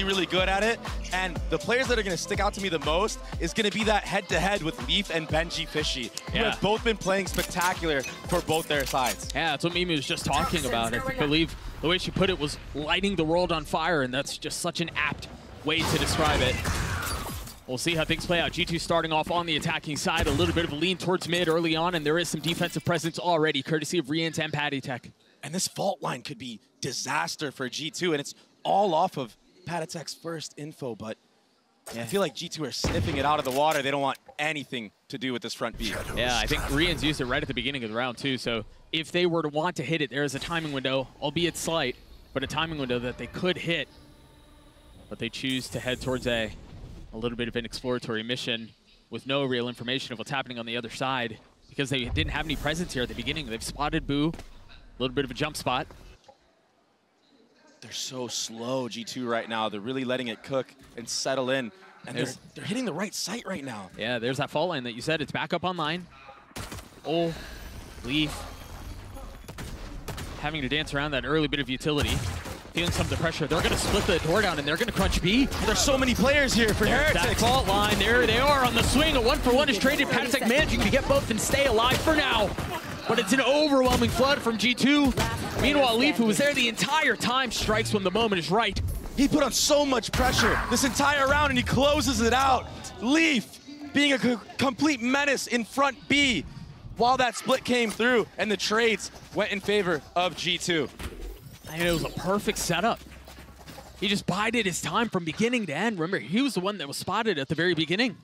really, really good at it. And the players that are going to stick out to me the most is going to be that head-to-head with Leaf and Benji Fishy, who have both been playing spectacular for both their sides. Yeah, that's what Mimi was just talking about. I believe the way she put it was lighting the world on fire, and that's just such an apt way to describe it. We'll see how things play out. G2 starting off on the attacking side, a little bit of a lean towards mid early on, and there is some defensive presence already, courtesy of Rians and Patitech. And this fault line could be disaster for G2, and it's all off of Patitech's first info, but I feel like G2 are sniffing it out of the water. They don't want anything to do with this front B. Yeah, I think Rians used it right at the beginning of the round too, so if they were to want to hit it, there is a timing window, albeit slight, but a timing window that they could hit, but they choose to head towards A little bit of an exploratory mission with no real information of what's happening on the other side because they didn't have any presence here at the beginning. They've spotted Boo, a little bit of a jump spot. They're so slow, G2 right now. They're really letting it cook and settle in, and they're hitting the right site right now. Yeah, there's that fault line that you said. It's back up online. Oh, Leaf having to dance around that early bit of utility. Feeling some of the pressure. They're going to split the door down, and they're going to crunch B. There's so many players here for Heretics. That fault line, there they are on the swing. A 1-for-1 is traded. Patitech managing to get both and stay alive for now. But it's an overwhelming flood from G2. Meanwhile, Leaf, who was there the entire time, strikes when the moment is right. He put on so much pressure this entire round, and he closes it out. Leaf being a complete menace in front B while that split came through, and the trades went in favor of G2. And it was a perfect setup. He just bided his time from beginning to end. Remember, he was the one that was spotted at the very beginning.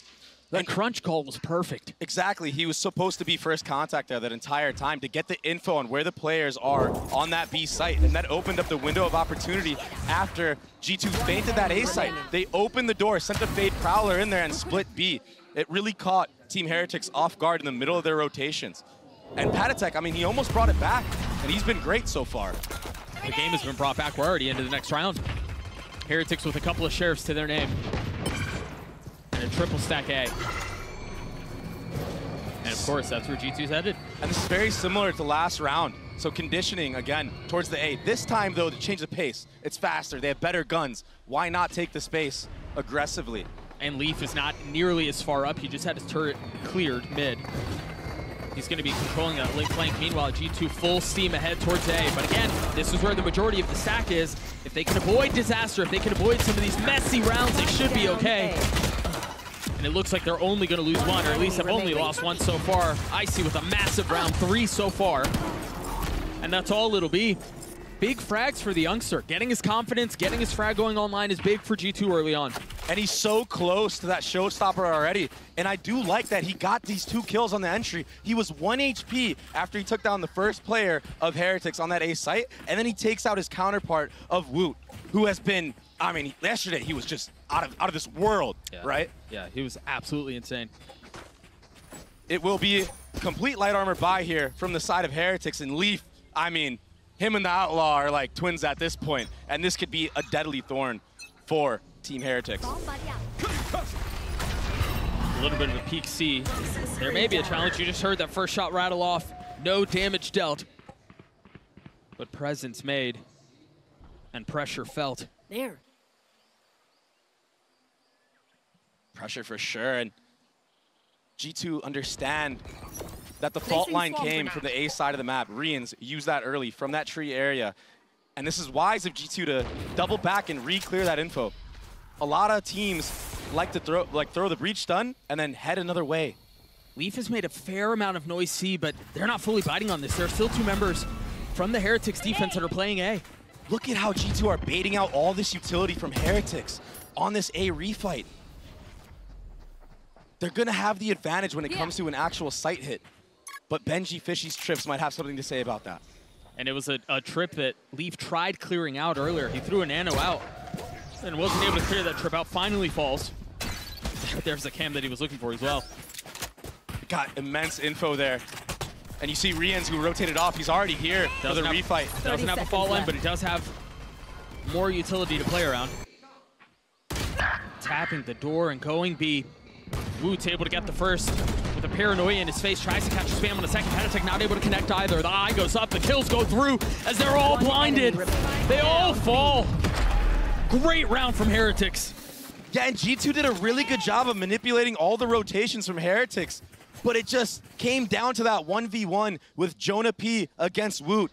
That crunch call was perfect. Exactly. He was supposed to be first contact there that entire time to get the info on where the players are on that B site. And that opened up the window of opportunity after G2 feinted that A site. They opened the door, sent the Fade Prowler in there and split B. It really caught Team Heretics off guard in the middle of their rotations. And Patitech, I mean, he almost brought it back, and he's been great so far. The game has been brought back. We're already into the next round. Heretics with a couple of sheriffs to their name. And a triple stack A. And of course, that's where G2's headed. And this is very similar to last round. So conditioning, again, towards the A. This time, though, to change the pace, it's faster. They have better guns. Why not take the space aggressively? And Leaf is not nearly as far up. He just had his turret cleared mid. He's going to be controlling that link flank. Meanwhile, G2 full steam ahead towards A. But again, this is where the majority of the stack is. If they can avoid disaster, if they can avoid some of these messy rounds, they should be okay. And it looks like they're only going to lose one, or at least have only lost one so far. Icy with a massive round 3 so far. And that's all it'll be. Big frags for the youngster. Getting his confidence, getting his frag going online is big for G2 early on. And he's so close to that showstopper already. And I do like that he got these 2 kills on the entry. He was 1 HP after he took down the first player of Heretics on that A site. And then he takes out his counterpart of Woot, who has been, I mean, yesterday he was just out of this world, right? Yeah, he was absolutely insane. It will be complete light armor buy here from the side of Heretics, and Leaf, I mean, him and the Outlaw are like twins at this point, and this could be a deadly thorn for Team Heretics. A little bit of a peek C. There may be a challenge. You just heard that first shot rattle off. No damage dealt, but presence made and pressure felt. There. Pressure for sure, and G2 understand that the fault line came from the A side of the map. Rians used that early from that tree area. And this is wise of G2 to double back and re-clear that info. A lot of teams like to throw the breach stun and then head another way. Leaf has made a fair amount of noise C, but they're not fully biting on this. There are still 2 members from the Heretics defense that are playing A. Look at how G2 are baiting out all this utility from Heretics on this A refight. They're gonna have the advantage when it comes to an actual site hit. But Benji Fishy's trips might have something to say about that. And it was a trip that Leaf tried clearing out earlier. He threw a nano out and wasn't able to clear that trip out. Finally falls. There's the cam that he was looking for as well. Got immense info there. And you see Rians, who rotated off. He's already here for the refight. Doesn't have a fault line, but he does have more utility to play around. Tapping the door and going B. Woot's able to get the first with a paranoia in his face. Tries to catch a spam on the second. Patitech not able to connect either. The eye goes up. The kills go through as they're all blinded. They all fall. Great round from Heretics. Yeah, and G2 did a really good job of manipulating all the rotations from Heretics, but it just came down to that 1v1 with Jonah P against Woot,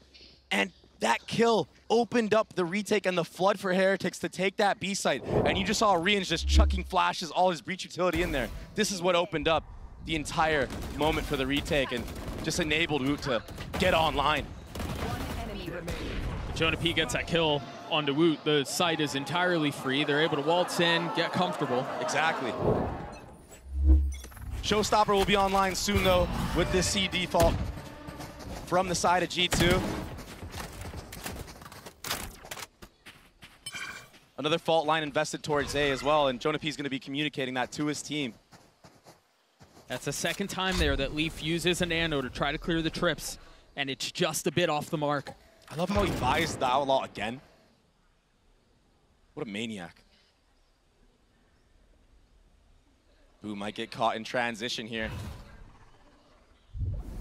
and that kill opened up the retake and the flood for Heretics to take that B site, and you just saw Rians just chucking flashes, all his breach utility in there. This is what opened up the entire moment for the retake and just enabled Woot to get online. Jonah P gets that kill onto Woot. The site is entirely free. They're able to waltz in, get comfortable. Exactly. Showstopper will be online soon, though, with this C default from the side of G2. Another fault line invested towards A as well, and Jonah P is going to be communicating that to his team. That's the second time there that Leaf uses a nano to try to clear the trips, and it's just a bit off the mark. I love how he buys the Outlaw again. What a maniac. Who might get caught in transition here.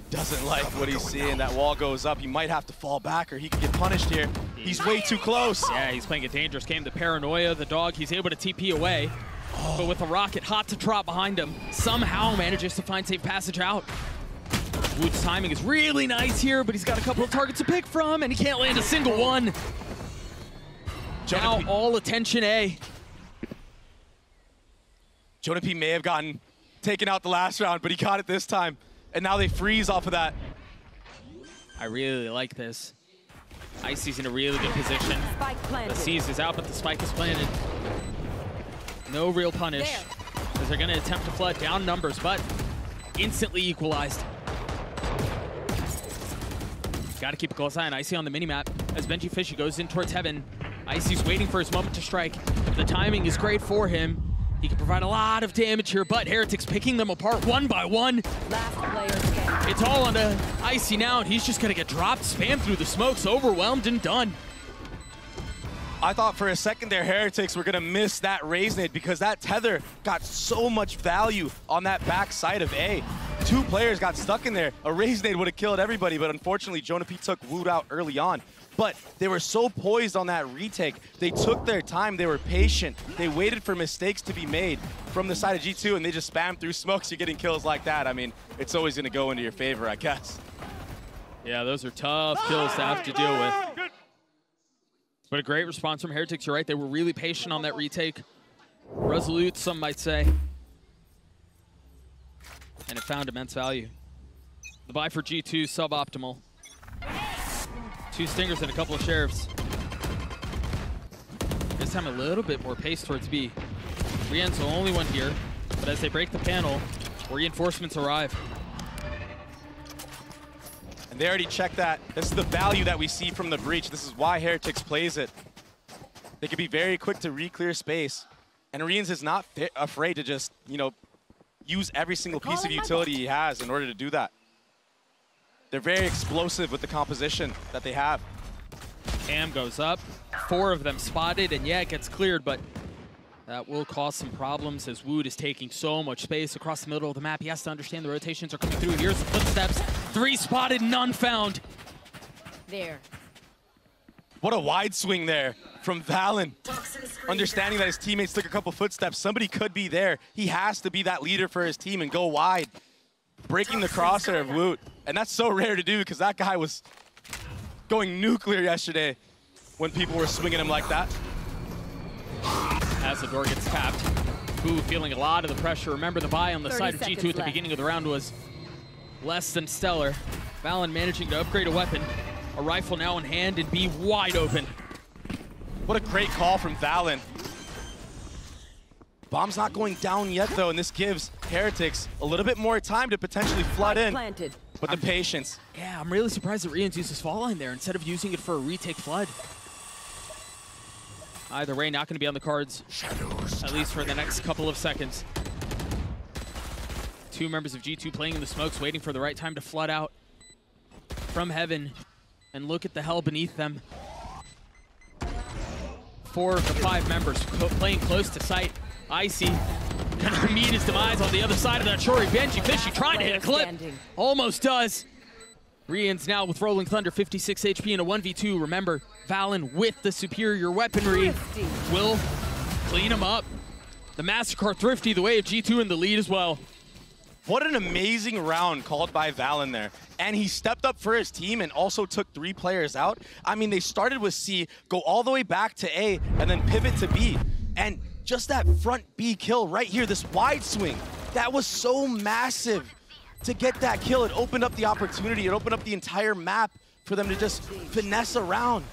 Doesn't like what he's seeing. That wall goes up. He might have to fall back or he could get punished here. He's way too close. Yeah, he's playing a dangerous game. The paranoia, the dog, he's able to TP away. But with a rocket hot to trot behind him, somehow manages to find safe passage out. Woot's timing is really nice here, but he's got a couple of targets to pick from, and he can't land a single one. Now all attention A. Jonah P may have gotten taken out the last round, but he got it this time. And now they freeze off of that. I really like this. Icy's in a really good position. The Seize is out, but the spike is planted. No real punish, as they're gonna attempt to flood down numbers, but instantly equalized. Gotta keep a close eye on Icy on the minimap as Benji Fishy goes in towards Heaven. Icy's waiting for his moment to strike. The timing is great for him. He can provide a lot of damage here, but Heretics picking them apart one by one. Last player standing. It's all onto Icy now, and he's just gonna get dropped, spammed through the smokes, overwhelmed and done. I thought for a second there, Heretics were gonna miss that Raise Nade because that tether got so much value on that back side of A. Two players got stuck in there. A Raise Nade would have killed everybody, but unfortunately, Jonah P took Woot out early on. But they were so poised on that retake. They took their time, they were patient. They waited for mistakes to be made from the side of G2, and they just spammed through smokes. You're getting kills like that. I mean, it's always gonna go into your favor, I guess. Yeah, those are tough kills to have to deal with. But a great response from Heretics, you're right. They were really patient on that retake. Resolute, some might say. And it found immense value. The buy for G2, suboptimal. 2 Stingers and a couple of Sheriffs. This time a little bit more pace towards B. Rian's the only one here, but as they break the panel, reinforcements arrive. And they already checked that. This is the value that we see from the breach. This is why Heretics plays it. They can be very quick to re-clear space. And Rians is not afraid to just, you know, use every single piece of utility he has in order to do that. They're very explosive with the composition that they have. Cam goes up, 4 of them spotted, and yeah, it gets cleared, but that will cause some problems as Woot is taking so much space across the middle of the map. He has to understand the rotations are coming through. Here's the footsteps. 3 spotted, none found. There. What a wide swing there from Valen. Understanding that his teammates took a couple footsteps, somebody could be there. He has to be that leader for his team and go wide. Breaking the crosshair of Woot. And that's so rare to do because that guy was going nuclear yesterday when people were swinging him like that. As the door gets tapped, Boo feeling a lot of the pressure. Remember, the buy on the side of G2 at the beginning of the round was less than stellar. Valen managing to upgrade a weapon. A rifle now in hand and B wide open. What a great call from Valen. Bomb's not going down yet, though, and this gives Heretics a little bit more time to potentially flood in. But the patience. Yeah, I'm really surprised that Rians uses fall line there instead of using it for a retake flood. Either way, not going to be on the cards, at least for the next couple of seconds. 2 members of G2 playing in the smokes, waiting for the right time to flood out from Heaven. And look at the hell beneath them. 4 of the 5 members playing close to sight. Icy gonna meet his demise on the other side of that shorty. Benji Fishy trying to hit a clip. Almost does. Rians now with Rolling Thunder, 56 HP in a 1v2. Remember, Valen with the superior weaponry will clean him up. The Mastercard Thrifty, the way of G2 in the lead as well. What an amazing round called by Valen there. And he stepped up for his team and also took 3 players out. I mean, they started with C, go all the way back to A, and then pivot to B. And just that front B kill right here, this wide swing, that was so massive to get that kill. It opened up the opportunity. It opened up the entire map for them to just finesse around.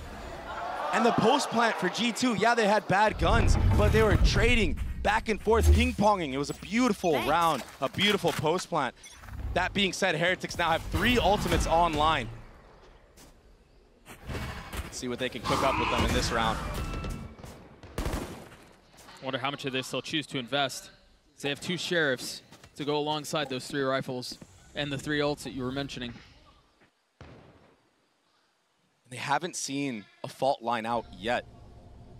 And the post plant for G2, yeah, they had bad guns, but they were trading back and forth, ping-ponging. It was a beautiful round, a beautiful post plant. That being said, Heretics now have 3 ultimates online. Let's see what they can cook up with them in this round. Wonder how much of this they'll choose to invest. They have 2 sheriffs to go alongside those 3 rifles and the 3 ults that you were mentioning. They haven't seen a fault line out yet.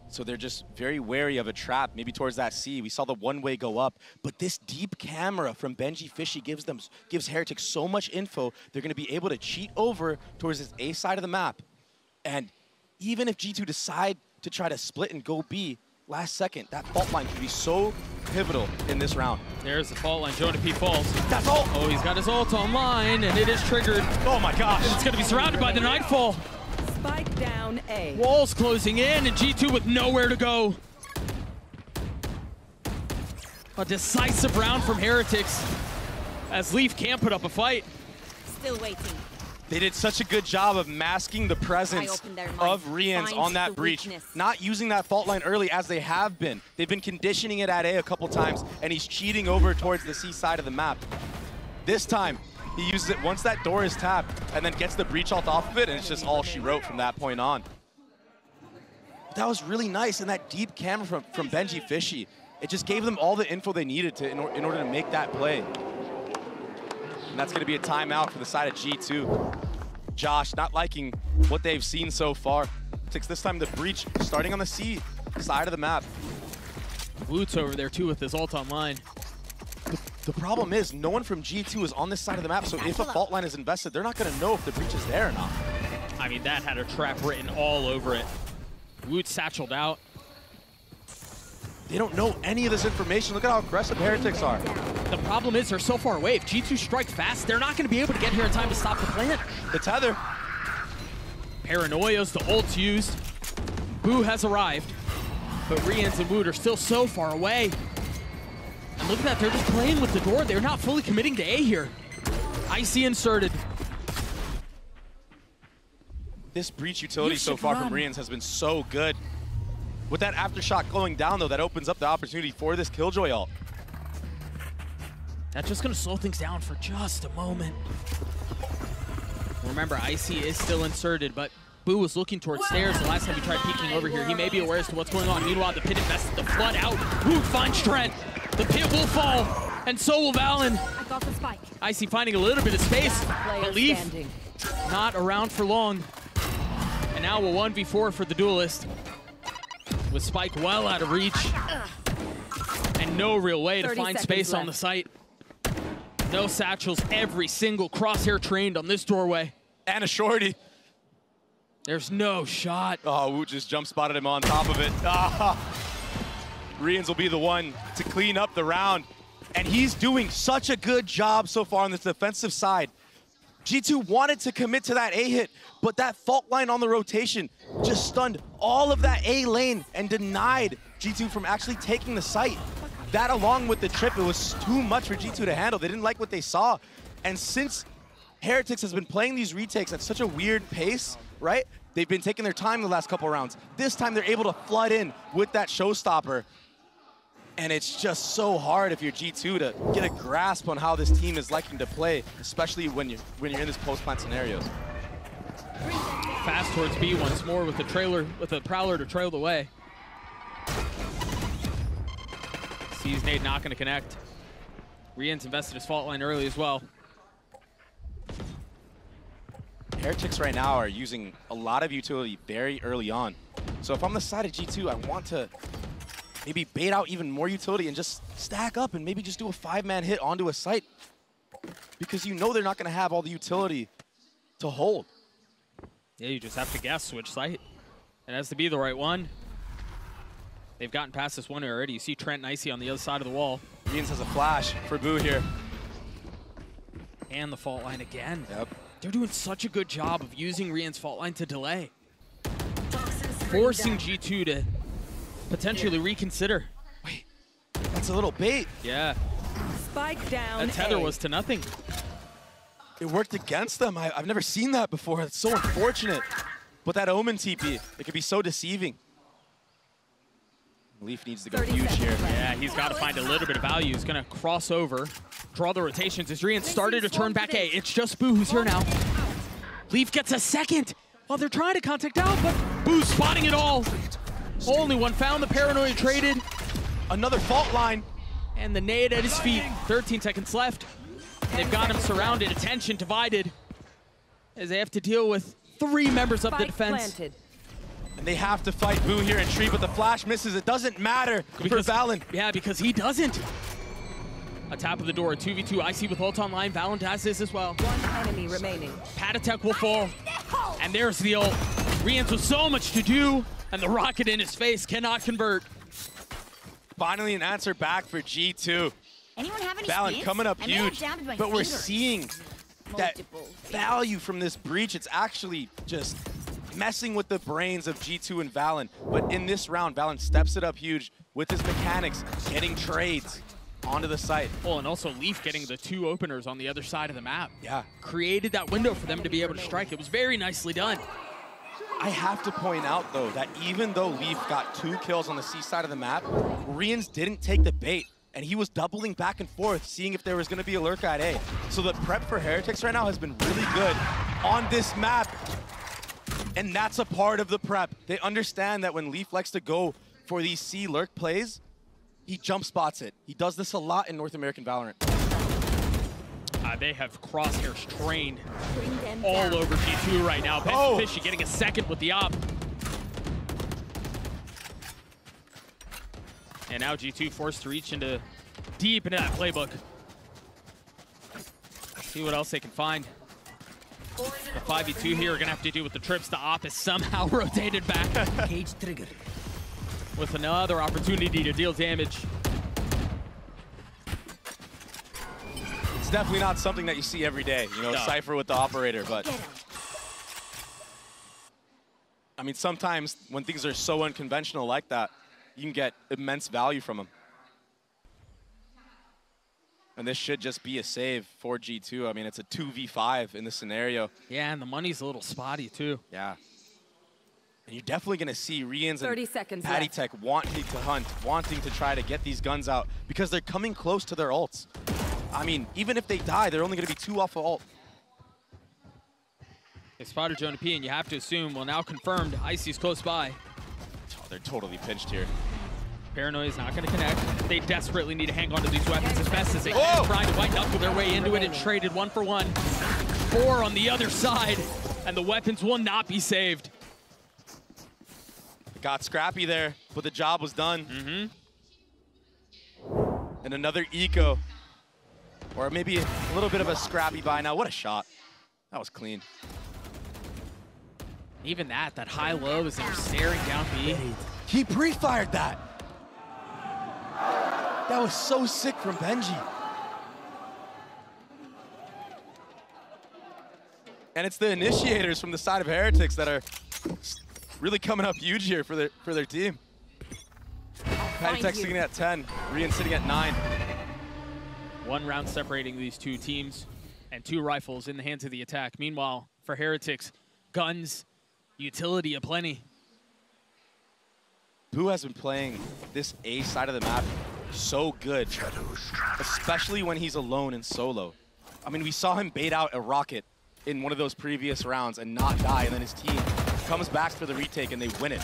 So they're just very wary of a trap, maybe towards that C. We saw the one-way go up, but this deep camera from Benji Fishy gives Heretics so much info, they're gonna be able to cheat over towards this A side of the map. And even if G2 decide to try to split and go B, last second, that fault line could be so pivotal in this round. There's the fault line, Jonah P falls. That's ult! Oh, he's got his ult online, and it is triggered. Oh my gosh. And it's gonna be surrounded by the Nightfall. Spike down A. Walls closing in, and G2 with nowhere to go. A decisive round from Heretics, as Leaf can't put up a fight. Still waiting. They did such a good job of masking the presence of Rians on that breach, not using that fault line early as they have been. They've been conditioning it at A a couple times, and he's cheating over towards the C side of the map. This time, he uses it once that door is tapped, and then gets the breach ult off of it, and it's just all she wrote from that point on. But that was really nice, and that deep camera from Benji Fishy, it just gave them all the info they needed to in order to make that play. And that's going to be a timeout for the side of G2. Josh not liking what they've seen so far. Takes this time the breach starting on the C side of the map. Woot's over there too with his ult online. The problem is no one from G2 is on this side of the map, so if a fault line is invested, they're not going to know if the breach is there or not. I mean, that had a trap written all over it. Woot satcheled out. They don't know any of this information. Look at how aggressive Heretics are. The problem is they're so far away. If G2 strike fast, they're not going to be able to get here in time to stop the plant. The tether. Paranoia's the ult's used. Boo has arrived, but Rians and Woot are still so far away. And look at that, they're just playing with the door. They're not fully committing to A here. Icy inserted. This breach utility so far from Rians has been so good. With that aftershock going down, though, that opens up the opportunity for this Killjoy ult. That's just going to slow things down for just a moment. Remember, Icy is still inserted, but Boo was looking towards stairs the last time he tried peeking over here. He may be aware as to what's going on. Meanwhile, the pit invested the flood out. Woot finds Trent. The pit will fall, and so will Valen. I got the spike. Icy finding a little bit of space, but Leaf not around for long. And now a 1v4 for the Duelist, with Spike well out of reach, and no real way to find space on the site. No satchels, every single crosshair trained on this doorway. And a shorty. There's no shot. Oh, Woot just jump spotted him on top of it. Ah. Rians will be the one to clean up the round. And he's doing such a good job so far on this defensive side. G2 wanted to commit to that A hit, but that fault line on the rotation just stunned all of that A lane and denied G2 from actually taking the site. That along with the trip, it was too much for G2 to handle. They didn't like what they saw. And since Heretics has been playing these retakes at such a weird pace, right? They've been taking their time the last couple rounds. This time they're able to flood in with that showstopper. And it's just so hard if you're G2 to get a grasp on how this team is liking to play, especially when you're in this post-plant scenarios. Fast towards B once more with the Prowler to trail the way. Sees nade not going to connect. Rians invested his fault line early as well. Heretics right now are using a lot of utility very early on. So if I'm the side of G2, I want to maybe bait out even more utility and just stack up and maybe just do a 5-man hit onto a site. Because you know they're not going to have all the utility to hold. Yeah, you just have to guess which site. It has to be the right one. They've gotten past this one already. You see Trent and Icy on the other side of the wall. Rians has a flash for Boo here. And the fault line again. Yep. They're doing such a good job of using Rian's fault line to delay. Forcing G2 to potentially reconsider. Wait, that's a little bait. Yeah, Spike down that tether A. was to nothing. It worked against them. I've never seen that before. It's so unfortunate. But that Omen TP, it could be so deceiving. Leaf needs to go 30 huge seconds here. left. Yeah, he's got to find a little bit of value. He's going to cross over, draw the rotations. As Rian started to turn back A. It's just Boo who's here now. Leaf gets a second. Well, they're trying to contact out, but Boo's spotting it all. Only one found. The Paranoia traded. Another fault line. And the nade at his feet. 13 seconds left. They've got him surrounded. Attention divided. As they have to deal with 3 members of the Spike defense. planted. And they have to fight Boo here in Tree, but the flash misses. It doesn't matter for Valen. Yeah, because he doesn't. A tap of the door. 2v2. Icy with ult online. Valen has this as well. One enemy remaining. Patatek will fall. And there's the ult. Rians with so much to do. And the rocket in his face cannot convert. Finally an answer back for G2. Anyone have any Valen speeds? coming up I may have huge, doubted my but we're fingers. seeing that Multiple value from this breach. It's actually just messing with the brains of G2 and Valen. But in this round, Valen steps it up huge with his mechanics, getting trades onto the site. Oh, and also Leaf getting the 2 openers on the other side of the map. Yeah. Created that window for them to be able to strike. It was very nicely done. I have to point out, though, that even though Leaf got 2 kills on the C side of the map, Rians didn't take the bait. And he was doubling back and forth, seeing if there was going to be a lurk at A. So the prep for Heretics right now has been really good on this map. And that's a part of the prep. They understand that when Leaf likes to go for these C lurk plays, he jump spots it. He does this a lot in North American Valorant. They have crosshairs trained Bring them all down. over G2 right now. Ben Oh. Fishy getting a second with the op. And now G2 forced to reach deep into that playbook. See what else they can find. The 5v2 here are gonna have to do with the trips. The op is somehow rotated back. Cage trigger. With another opportunity to deal damage. It's definitely not something that you see every day, you know, No. Cypher with the operator, but Get 'em. I mean, sometimes when things are so unconventional like that, you can get immense value from them. And this should just be a save for G2. I mean, it's a 2v5 in this scenario. Yeah, and the money's a little spotty too. Yeah. And you're definitely going to see Rians 30 and seconds Patty left. Tech wanting to hunt, wanting to try to get these guns out because they're coming close to their ults. I mean, even if they die, they're only going to be 2 off of ult. They spotted Jonah P, and you have to assume, well, now confirmed, Icy's close by. Oh, they're totally pinched here. Paranoia is not going to connect. They desperately need to hang on to these weapons as best as they Whoa! can. Trying to white knuckle their way into it and traded 1 for 1. 4 on the other side, and the weapons will not be saved. Got scrappy there, but the job was done. And another eco. Or maybe a little bit of a scrappy buy now. What a shot. That was clean. Even that high-low as they're staring down B. He pre-fired that. That was so sick from Benji. And it's the initiators from the side of Heretics that are really coming up huge here for their team. Patty Tech sitting at 10, Rian sitting at 9. 1 round separating these 2 teams, and 2 rifles in the hands of the attack. Meanwhile, for Heretics, guns, utility aplenty. Boo has been playing this A side of the map so good, especially when he's alone in solo. I mean, we saw him bait out a rocket in one of those previous rounds and not die, and then his team comes back for the retake and they win it.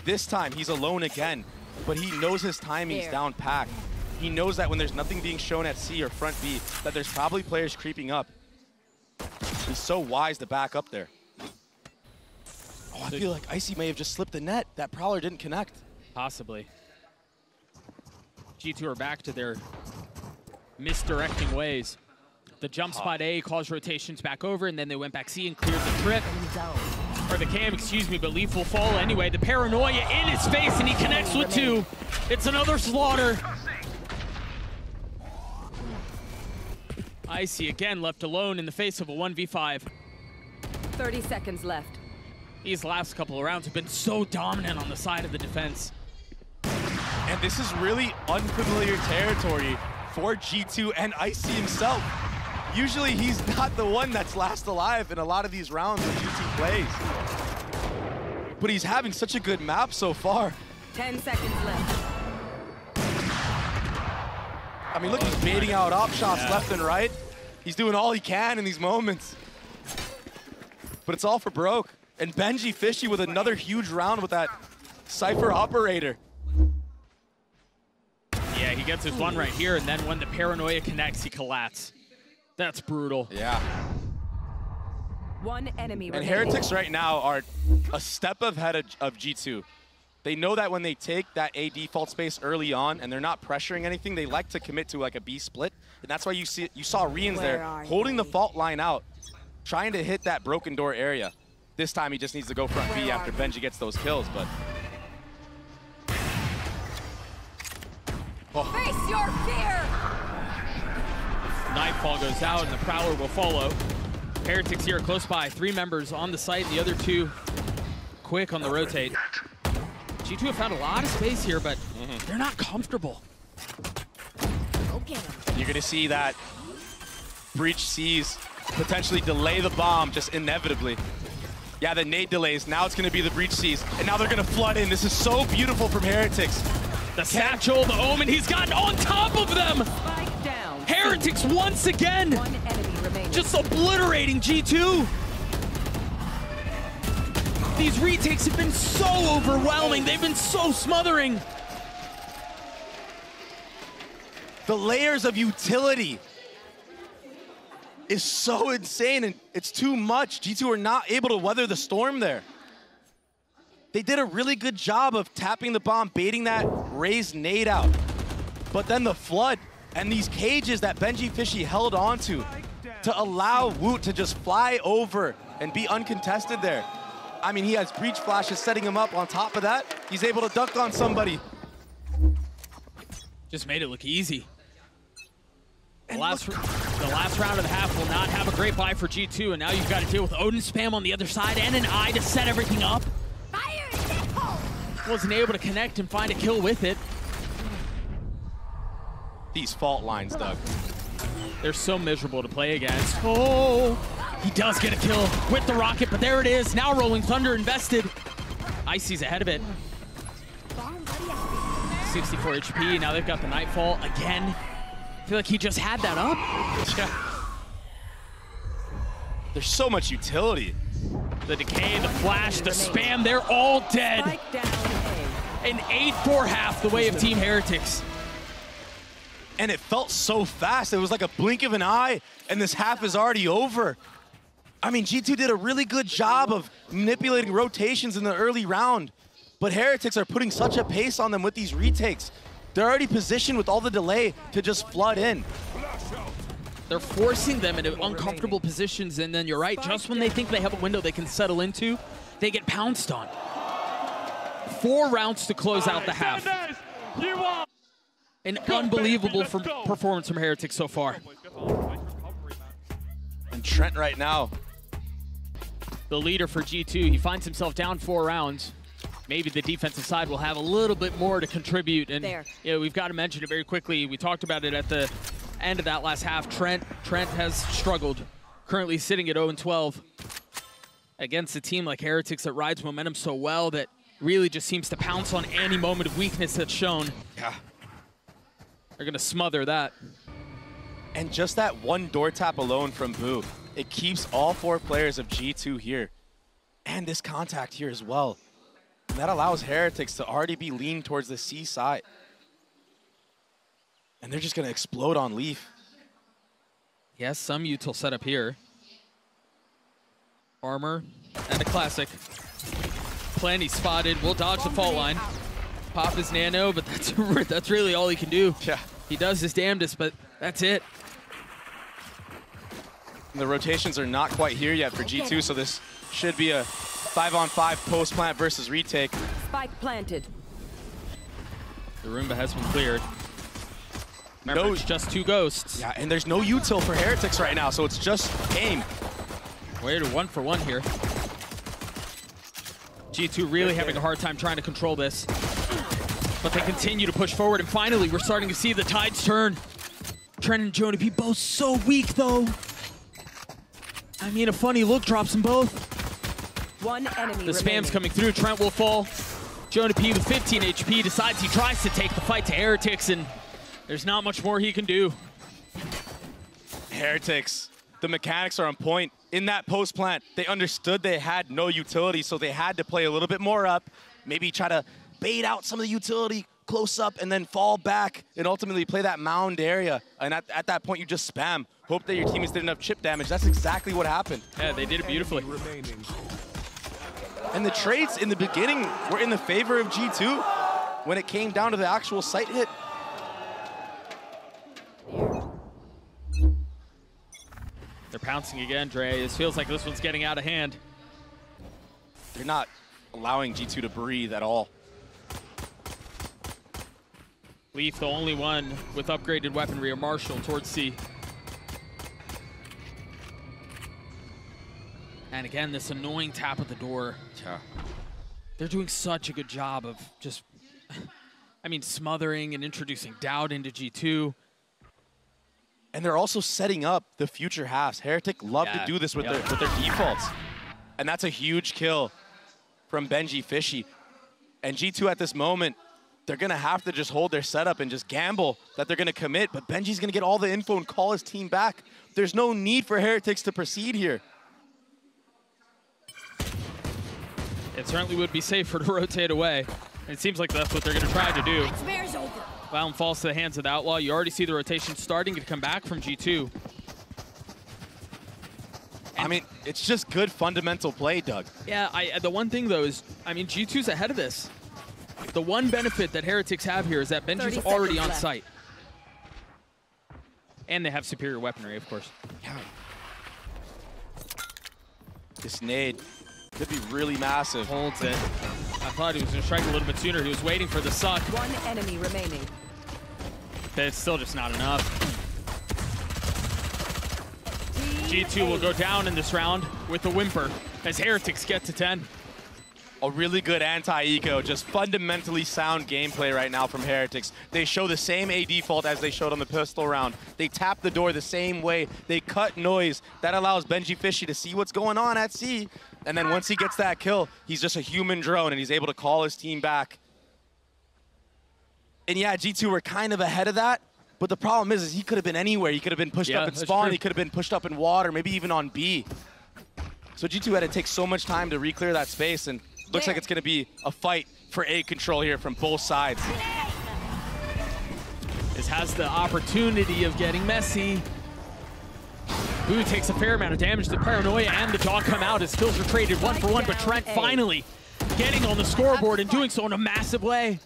This time, he's alone again, but he knows his timing's down packed. He knows that when there's nothing being shown at C or front B, that there's probably players creeping up. He's so wise to back up there. Oh, I feel like Icy may have just slipped the net. That Prowler didn't connect. Possibly. G2 are back to their misdirecting ways. The jump spot A caused rotations back over, and then they went back C and cleared the trip. Or the cam, excuse me, but Leaf will fall anyway. The paranoia in his face, and he connects with 2. It's another slaughter. Icy again left alone in the face of a 1v5. 30 seconds left. These last couple of rounds have been so dominant on the side of the defense. And this is really unfamiliar territory for G2 and Icy himself. Usually he's not the one that's last alive in a lot of these rounds that G2 plays. But he's having such a good map so far. 10 seconds left. I mean, look, he's baiting out op shots left and right. He's doing all he can in these moments. But it's all for Broke. And Benji Fishy with another huge round with that Cypher operator. Yeah, he gets his one right here, and then when the paranoia connects, he collapses. That's brutal. Yeah. One enemy remaining. And Heretics right now are a step ahead of G2. They know that when they take that A default space early on and they're not pressuring anything, they like to commit to like a B split. And that's why you saw Rians there holding the fault line out, trying to hit that broken door area. This time he just needs to go front B after Benji gets those kills, but... Oh. Face your fear! Nightfall goes out and the Prowler will follow. Heretics here close by, 3 members on the site, and the other 2 quick on the rotate. G2 have found a lot of space here, but they're not comfortable. You're gonna see that Breach C's potentially delay the bomb just inevitably. Yeah, the nade delays. Now it's gonna be the Breach C's, and now they're gonna flood in. This is so beautiful from Heretics. The satchel, the Omen, he's gotten on top of them! Spike down. Heretics once again! One enemy remaining. Just obliterating G2! These retakes have been so overwhelming. They've been so smothering. The layers of utility is so insane, and it's too much. G2 are not able to weather the storm there. They did a really good job of tapping the bomb, baiting that raised nade out. But then the flood and these cages that Benji Fishy held onto to allow Woot to just fly over and be uncontested there. I mean, he has breach flashes setting him up. On top of that, he's able to duck on somebody. Just made it look easy. The last round of the half will not have a great buy for G2, and now you've got to deal with Odin spam on the other side and an eye to set everything up. Wasn't able to connect and find a kill with it. These fault lines, Doug. They're so miserable to play against. Oh, he does get a kill with the rocket, but there it is. Now Rolling Thunder invested. Icy's ahead of it. 64 HP, now they've got the Nightfall again. I feel like he just had that up. Yeah. There's so much utility. The decay, the flash, the spam, they're all dead. Spike down A. An 8-4 half the way of Team Heretics. And it felt so fast. It was like a blink of an eye, and this half is already over. I mean, G2 did a really good job of manipulating rotations in the early round, but Heretics are putting such a pace on them with these retakes. They're already positioned with all the delay to just flood in. They're forcing them into uncomfortable positions, and then you're right, just when they think they have a window they can settle into, they get pounced on. 4 rounds to close out the half. An unbelievable performance from Heretics so far. And Trent right now, the leader for G2, he finds himself down 4 rounds. Maybe the defensive side will have a little bit more to contribute. And yeah, we've got to mention it very quickly. We talked about it at the end of that last half. Trent has struggled, currently sitting at 0-12 against a team like Heretics that rides momentum so well that really just seems to pounce on any moment of weakness that's shown. Yeah. They're gonna smother that. And just that one door tap alone from Boo, it keeps all 4 players of G2 here. And this contact here as well. And that allows Heretics to already be leaned towards the C side. And they're just gonna explode on Leaf. Yes, some util setup here. Armor and a classic. Plenty spotted, will dodge the fault line. Pop his nano, but that's really all he can do. Yeah. He does his damnedest, but that's it. The rotations are not quite here yet for G2, so this should be a 5-on-5 post plant versus retake. Spike planted. The Roomba has been cleared. Remember, it's just 2 ghosts. Yeah, and there's no util for Heretics right now, so it's just game. We're 1-for-1 here. G2 really having a hard time trying to control this. But they continue to push forward, and finally we're starting to see the tides turn. Trent and Jonapi both so weak, though. I mean, a funny look drops them both. One enemy The spam's remaining. coming through. Trent will fall. Jonapi with 15 HP decides he tries to take the fight to Heretics, and there's not much more he can do. Heretics, the mechanics are on point. In that post plant, they understood they had no utility, so they had to play a little bit more up, maybe try to bait out some of the utility close up and then fall back and ultimately play that mound area. And at that point, you just spam. Hope that your teammates did enough chip damage. That's exactly what happened. Yeah, they did it beautifully. And the trades in the beginning were in the favor of G2 when it came down to the actual site hit. They're pouncing again, Dre. It feels like this one's getting out of hand. They're not allowing G2 to breathe at all. Leaf, the only one with upgraded weaponry, or Marshall towards C. And again, this annoying tap at the door. Yeah. They're doing such a good job of just, I mean, smothering and introducing doubt into G2. And they're also setting up the future halves. Heretic love to do this with their defaults. And that's a huge kill from Benji Fishy. And G2 at this moment, they're gonna have to just hold their setup and just gamble that they're gonna commit, but Benji's gonna get all the info and call his team back. There's no need for Heretics to proceed here. It certainly would be safer to rotate away. And it seems like that's what they're gonna try to do. Nightmare's over. Baum falls to the hands of the Outlaw. You already see the rotation starting to come back from G2. I mean, it's just good fundamental play, Doug. Yeah, the one thing though is, I mean, G2's ahead of this. The one benefit that Heretics have here is that Benji's already on site. And they have superior weaponry, of course. Yeah. This nade could be really massive. Holds it. I thought he was going to strike a little bit sooner. He was waiting for the suck. One enemy remaining. But it's still just not enough. G2 will go down in this round with a whimper as Heretics get to 10. A really good anti-eco, just fundamentally sound gameplay right now from Heretics. They show the same A default as they showed on the pistol round. They tap the door the same way. They cut noise. That allows Benji Fishy to see what's going on at C. And then once he gets that kill, he's just a human drone and he's able to call his team back. And yeah, G2 were kind of ahead of that. But the problem is he could have been anywhere. He could have been pushed up in spawn. He could have been pushed up in water, maybe even on B. So G2 had to take so much time to re-clear that space, and looks like it's going to be a fight for A control here from both sides. This has the opportunity of getting messy. Boo takes a fair amount of damage. The Paranoia and the Dog come out as kills are traded 1-for-1, but Trent finally getting on the scoreboard and doing so in a massive way.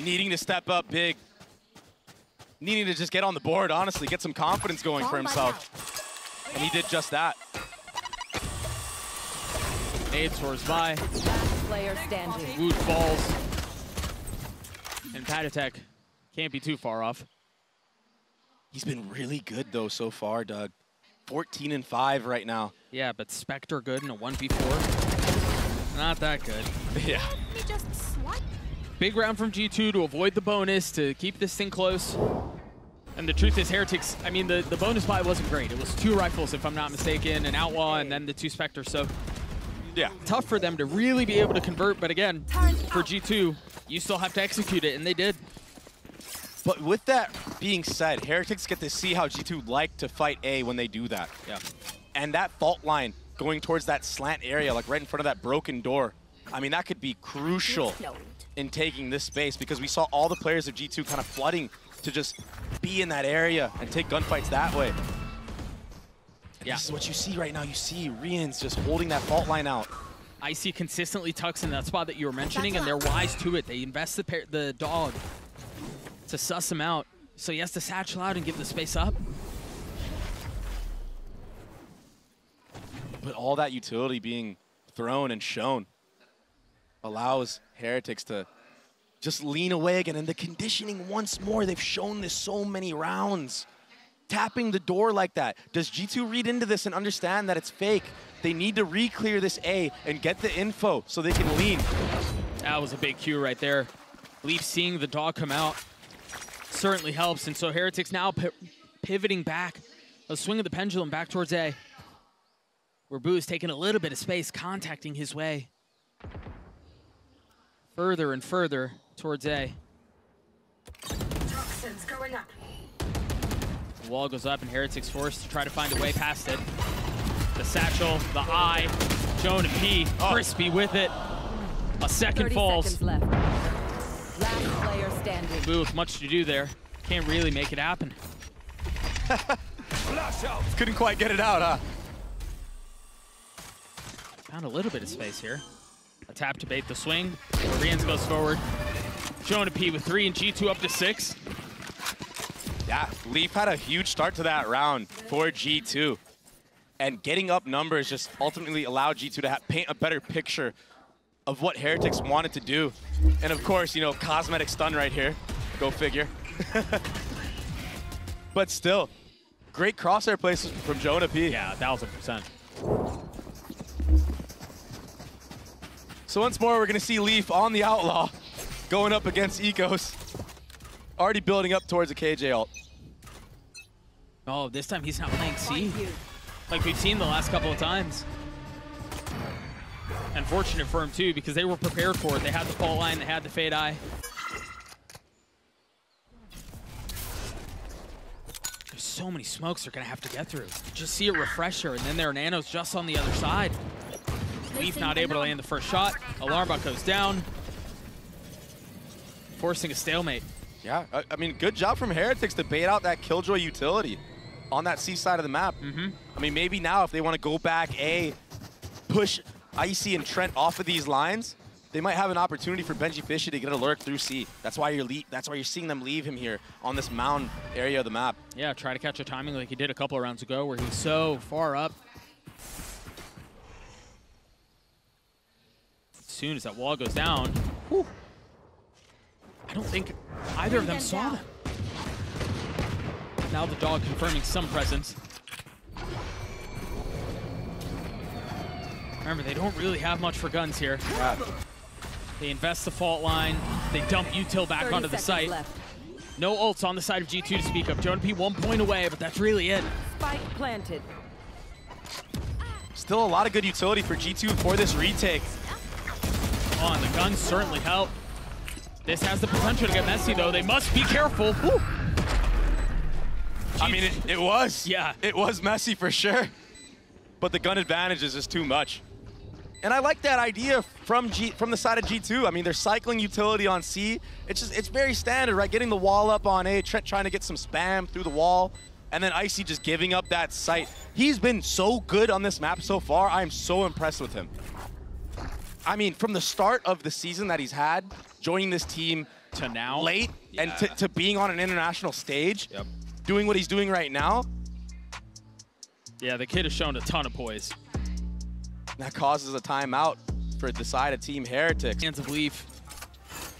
Needing to step up big. Needing to just get on the board, honestly, get some confidence going for himself. And he did just that. Nade soars by. Player standing. Wood falls. And Patatek can't be too far off. He's been really good, though, so far, Doug. 14-5 right now. Yeah, but Spectre good in a 1v4. Not that good. Yeah. Big round from G2 to avoid the bonus, to keep this thing close. And the truth is, Heretics, I mean, the bonus buy wasn't great. It was 2 rifles, if I'm not mistaken, an Outlaw, and then the 2 Spectres. So yeah, tough for them to really be able to convert. But again, for G2, you still have to execute it, and they did. But with that being said, Heretics get to see how G2 like to fight A when they do that. Yeah. And that fault line going towards that slant area, like right in front of that broken door, I mean, that could be crucial in taking this space, because we saw all the players of G2 kind of flooding to just be in that area and take gunfights that way. Yeah. This is what you see right now. You see Rians just holding that fault line out. Icy consistently tucks in that spot that you were mentioning, and they're wise to it. They invest the dog to suss him out. So he has to satchel out and give the space up. But all that utility being thrown and shown allows Heretics to just lean away again. And the conditioning once more, they've shown this so many rounds. Tapping the door like that. Does G2 read into this and understand that it's fake? They need to re-clear this A and get the info so they can lean. That was a big cue right there. Leaf seeing the dog come out certainly helps. And so Heretics now pivoting back. A swing of the pendulum back towards A. Where Boo is taking a little bit of space, contacting his way further and further towards A. Toxins going up. The wall goes up and Heretics forced to try to find a way past it. The satchel, the eye, Jonah P, crispy with it. A second 30 falls. seconds left. Last player standing. Boo with much to do there. Can't really make it happen. Couldn't quite get it out, huh? Found a little bit of space here. A tap to bait the swing. Oriens goes forward. Jonah P with 3 and G2 up to 6. Yeah, Leaf had a huge start to that round for G2. And getting up numbers just ultimately allowed G2 to paint a better picture of what Heretics wanted to do. And of course, you know, cosmetic stun right here. Go figure. But still, great crosshair plays from Jonah P. Yeah, 1000%. So once more, we're going to see Leaf on the Outlaw going up against Ecos. Already building up towards a KJ ult. Oh, this time he's not playing C. Like we've seen the last couple of times. Unfortunate for him too, because they were prepared for it. They had the fault line, they had the Fade Eye. There's so many smokes they're gonna have to get through. Just see a refresher, and then their Nano's just on the other side. Leaf not able to land the first shot. Alarm bot goes down, forcing a stalemate. Yeah, I mean, good job from Heretics to bait out that Killjoy utility on that C side of the map. I mean, maybe now if they want to go back A, push Icy and Trent off of these lines, they might have an opportunity for Benji Fishy to get a lurk through C. That's why you're seeing them leave him here on this mound area of the map. Yeah, try to catch a timing like he did a couple of rounds ago where he's so far up. As soon as that wall goes down, whew, I don't think either of them saw them. Now the dog confirming some presence. Remember, they don't really have much for guns here. Yeah. They invest the fault line. They dump util back onto the site. Left. No ults on the side of G2 to speak of. Jonah P 1 point away, but that's really it. Spike planted. Still a lot of good utility for G2 for this retake. Oh, and the guns certainly help. This has the potential to get messy, though. They must be careful. Whew. I mean, it was. Yeah. It was messy for sure. But the gun advantage is just too much. And I like that idea from the side of G2. I mean, they're cycling utility on C. It's very standard, right? Getting the wall up on A, Trent trying to get some spam through the wall, and then Icy just giving up that site. He's been so good on this map so far. I'm so impressed with him. I mean, from the start of the season that he's had, joining this team To now. late, and to being on an international stage, Yep. doing what he's doing right now, Yeah, the kid has shown a ton of poise. that causes a timeout for the side of Team Heretics. Hands of Leaf.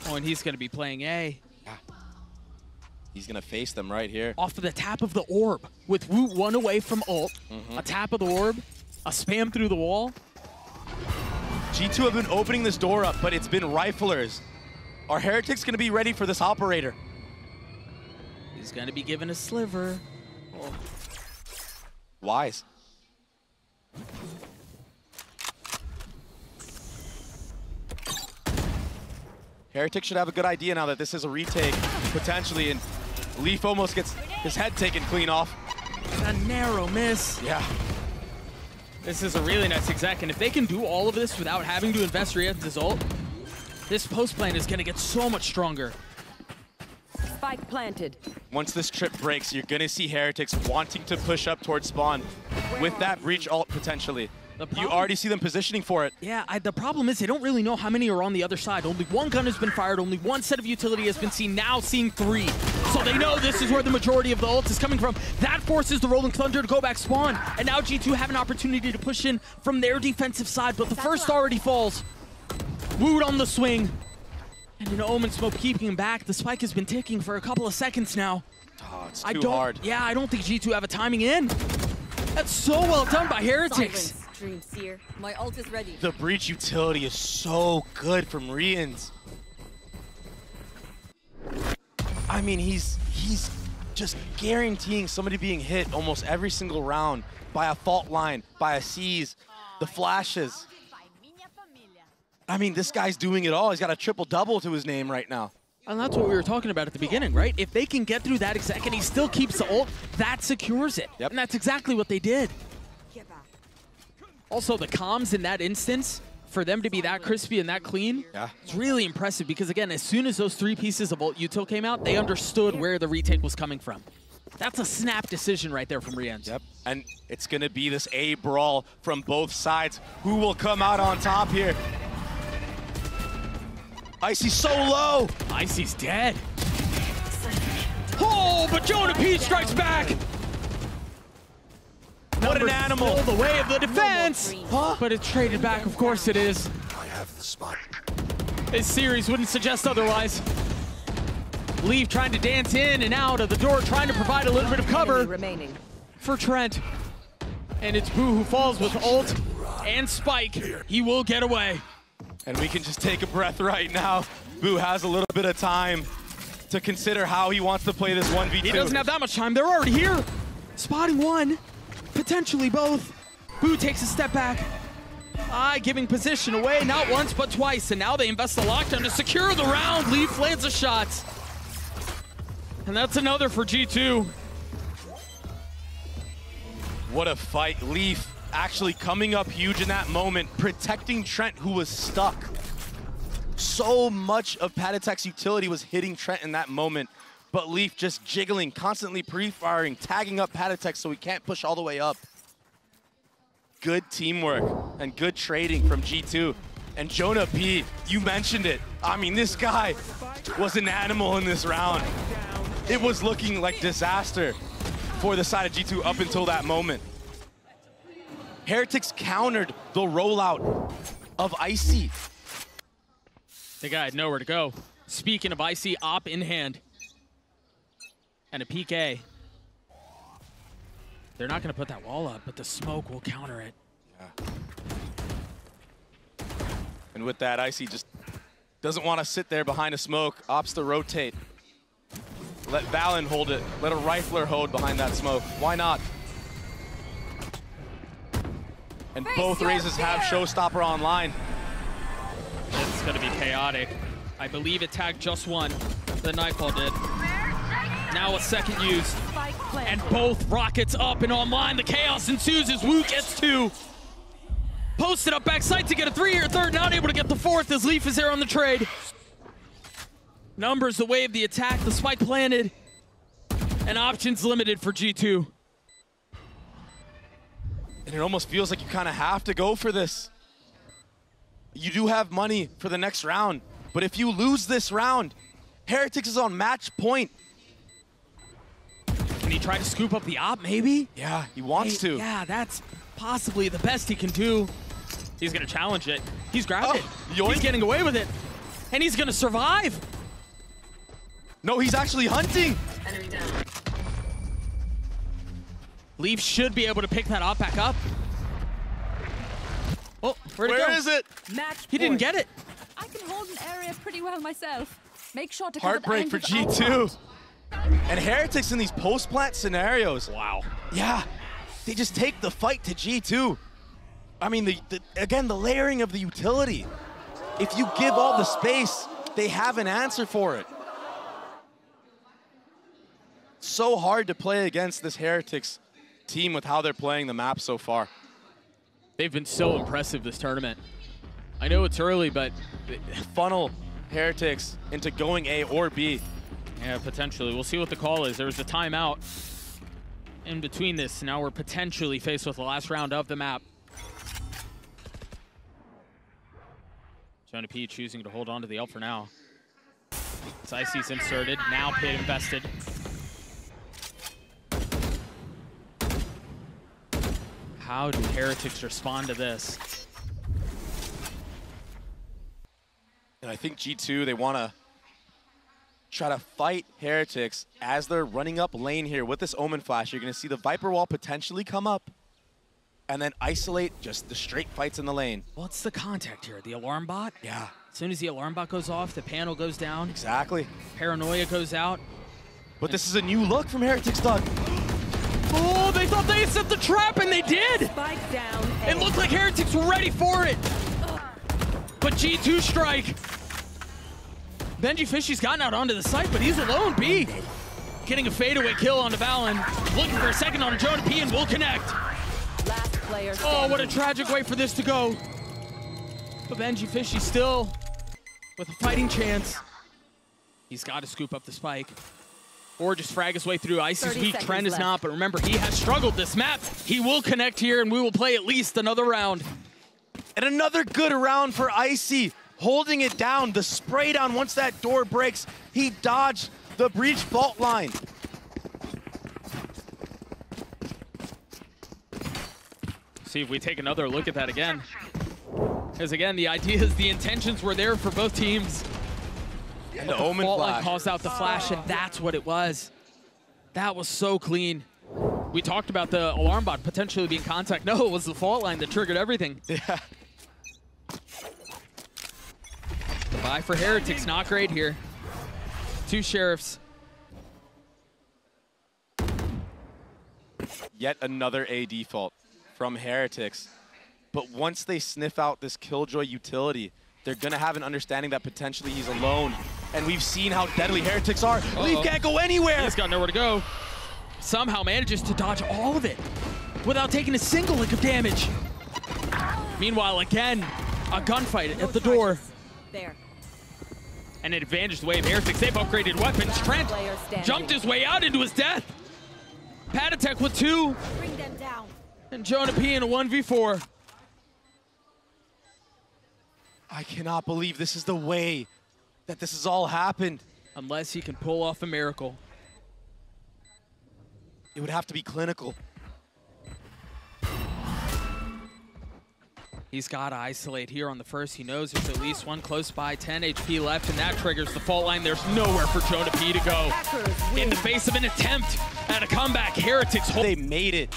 Oh, and he's going to be playing A. He's going to face them right here. Off of the tap of the orb. With Woot 1 away from ult. A tap of the orb. A spam through the wall. G2 have been opening this door up, but it's been riflers. Are Heretics going to be ready for this operator? He's going to be given a sliver. Oh. Wise. Heretics should have a good idea now that this is a retake, potentially, and Leaf almost gets his head taken clean off. A narrow miss. Yeah. This is a really nice exec, and if they can do all of this without having to invest Riet's ult, this post plan is going to get so much stronger. Spike planted. Once this trip breaks, you're going to see Heretics wanting to push up towards spawn with that breach ult potentially. You already see them positioning for it. Yeah, the problem is they don't really know how many are on the other side. Only one gun has been fired, only one set of utility has been seen, now seeing 3. So they know this is where the majority of the ult is coming from. That forces the Rolling Thunder to go back spawn. And now G2 have an opportunity to push in from their defensive side, but the first already falls. Wood on the swing. And an Omen smoke keeping him back. The spike has been ticking for a couple of seconds now. Oh, it's too hard. Yeah, I don't think G2 have a timing in. That's so well done by Heretics. Dreamseer. My ult is ready. The breach utility is so good from Rians. I mean, he's just guaranteeing somebody being hit almost every single round by a fault line, by a seize, the flashes. I mean, this guy's doing it all. He's got a triple-double to his name right now. And that's what we were talking about at the beginning, right? If they can get through that exec and he still keeps the ult, that secures it. Yep. And that's exactly what they did. Also, the comms in that instance, for them to be that crispy and that clean, it's really impressive because, again, as soon as those 3 pieces of ult util came out, they understood where the retake was coming from. That's a snap decision right there from Rians. Yep, and it's going to be this A brawl from both sides. Who will come out on top here? Icy's so low. Icy's dead. Oh, but Jonah P strikes back. What an animal. The way of the defense. Huh? But it's traded back, of course it is. I have the spot. This series wouldn't suggest otherwise. Leaf trying to dance in and out of the door, trying to provide a little bit of cover for Trent. And it's Boo who falls with ult and spike. He will get away. And we can just take a breath right now. Boo has a little bit of time to consider how he wants to play this 1v2. He doesn't have that much time. They're already here. Spotting one, potentially both. Boo takes a step back. Giving position away, not once, but twice. And now they invest the lockdown to secure the round. Leaf lands a shot. And that's another for G2. What a fight. Leaf actually coming up huge in that moment, protecting Trent, who was stuck. So much of Patatek's utility was hitting Trent in that moment, but Leaf just jiggling, constantly pre-firing, tagging up Patatek so he can't push all the way up. Good teamwork and good trading from G2. And Jonah P, you mentioned it. I mean, this guy was an animal in this round. It was looking like disaster for the side of G2 up until that moment. Heretics countered the rollout of Icy. The guy had nowhere to go. Speaking of Icy, op in hand. And a PK. They're not going to put that wall up, but the smoke will counter it. Yeah. And with that, Icy just doesn't want to sit there behind a smoke. Opts to rotate. Let Valen hold it. Let a rifler hold behind that smoke. Why not? And both raises have Showstopper online. It's going to be chaotic. I believe it tagged just one. The Nightfall did. Now a second used. And both rockets up and online. The chaos ensues as Wu gets 2. Posted up backside to get a 3 or third. Not able to get the 4th as Leaf is there on the trade. Numbers the way of the attack. The spike planted. And options limited for G2. And it almost feels like you kind of have to go for this. You do have money for the next round, but if you lose this round, Heretics is on match point. Can he try to scoop up the op, maybe? Yeah, he wants to. Yeah, that's possibly the best he can do. He's gonna challenge it. He's grabbed it. Yoink. He's getting away with it. And he's gonna survive. No, he's actually hunting. Leaf should be able to pick that op back up. Oh, where'd it go? Where is it? He didn't get it. I can hold an area pretty well myself. Make sure to Heartbreak for G2. And Heretics in these post-plant scenarios. Wow. Yeah, they just take the fight to G2. I mean, again, the layering of the utility. If you give all the space, they have an answer for it. So hard to play against this Heretics team with how they're playing the map so far. They've been so impressive this tournament. I know it's early, but funnel Heretics into going A or B. Yeah, potentially. We'll see what the call is. There was a timeout in between this. Now we're potentially faced with the last round of the map. Jonah P choosing to hold on to the ult for now. Icy's inserted. Now Pit invested. How do Heretics respond to this? And I think G2, they want to try to fight Heretics as they're running up lane here with this Omen Flash. You're going to see the Viper Wall potentially come up and then isolate just the straight fights in the lane. What's the contact here? The alarm bot? Yeah. As soon as the alarm bot goes off, the panel goes down. Exactly. Paranoia goes out. But this is a new look from Heretics, Doug. Oh, they thought they set the trap, and they did! Spike down. It looked like Heretics were ready for it. But G2 strike. BenjiFishy's gotten out onto the site, but he's alone, B. Getting a fadeaway kill onto Valen. Looking for a second on Jonah P and will connect. Last player Oh, what a standing. tragic way for this to go. But BenjiFishy still with a fighting chance. He's got to scoop up the spike. Or just frag his way through. Icy's 30 weak, seconds Trent is left. not, but remember, he has struggled this map. He will connect here, and we will play at least another round. And another good round for Icy, holding it down. The spray down once that door breaks. He dodged the breach fault line. See if we take another look at that again. Because again, the idea is the intentions were there for both teams. And the Omen Fault line Flash. calls out the flash, and that's what it was. That was so clean. We talked about the alarm bot potentially being contact. No, it was the fault line that triggered everything. Yeah. Bye for Heretics, not great here. 2 Sheriffs. Yet another AD fault from Heretics. But once they sniff out this Killjoy utility, they're gonna have an understanding that potentially he's alone. And we've seen how deadly Heretics are. Leaf can't go anywhere. He's got nowhere to go. Somehow manages to dodge all of it without taking a single lick of damage. Meanwhile, again, a gunfight at the door. There. And an advantaged wave. Heretics, they've upgraded weapons. Trent Player standing. jumped his way out into his death. Patatek with 2, Bring them down. and Jonah P in a 1v4. I cannot believe this is the way that this has all happened. Unless he can pull off a miracle. It would have to be clinical. He's got to isolate here on the first. He knows there's at least one close by, 10 HP left, and that triggers the fault line. There's nowhere for Jonah P to go. In the face of an attempt at a comeback, Heretics hold. They made it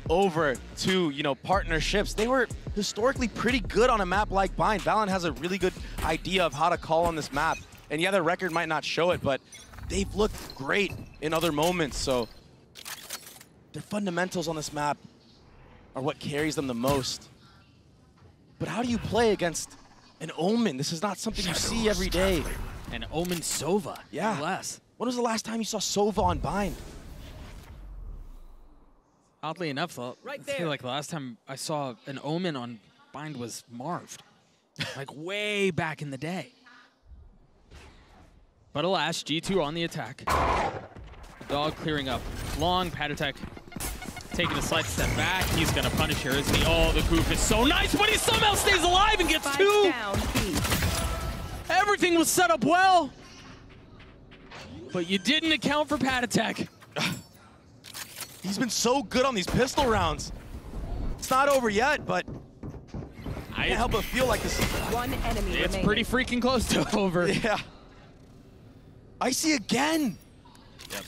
over to, partnerships. They were historically pretty good on a map like Bind. Valen has a really good idea of how to call on this map. And yeah, their record might not show it, but they've looked great in other moments. So their fundamentals on this map are what carries them the most. But how do you play against an Omen? This is not something you see every day. And Omen Sova, Yeah. no less. When was the last time you saw Sova on Bind? Oddly enough, though, Right I feel there. like the last time I saw an Omen on Bind was Marved. Like way back in the day. But alas, G2 on the attack. Dog clearing up. Long, Patatek taking a slight step back. He's gonna punish here, isn't he? Oh, the goof is so nice, but he somehow stays alive and gets Spike 2! down. B. Everything was set up well. But you didn't account for Patatek. He's been so good on these pistol rounds. It's not over yet, but I can't help but feel like this is... One enemy It's remaining. pretty freaking close to over. Yeah. Icy again. Yep.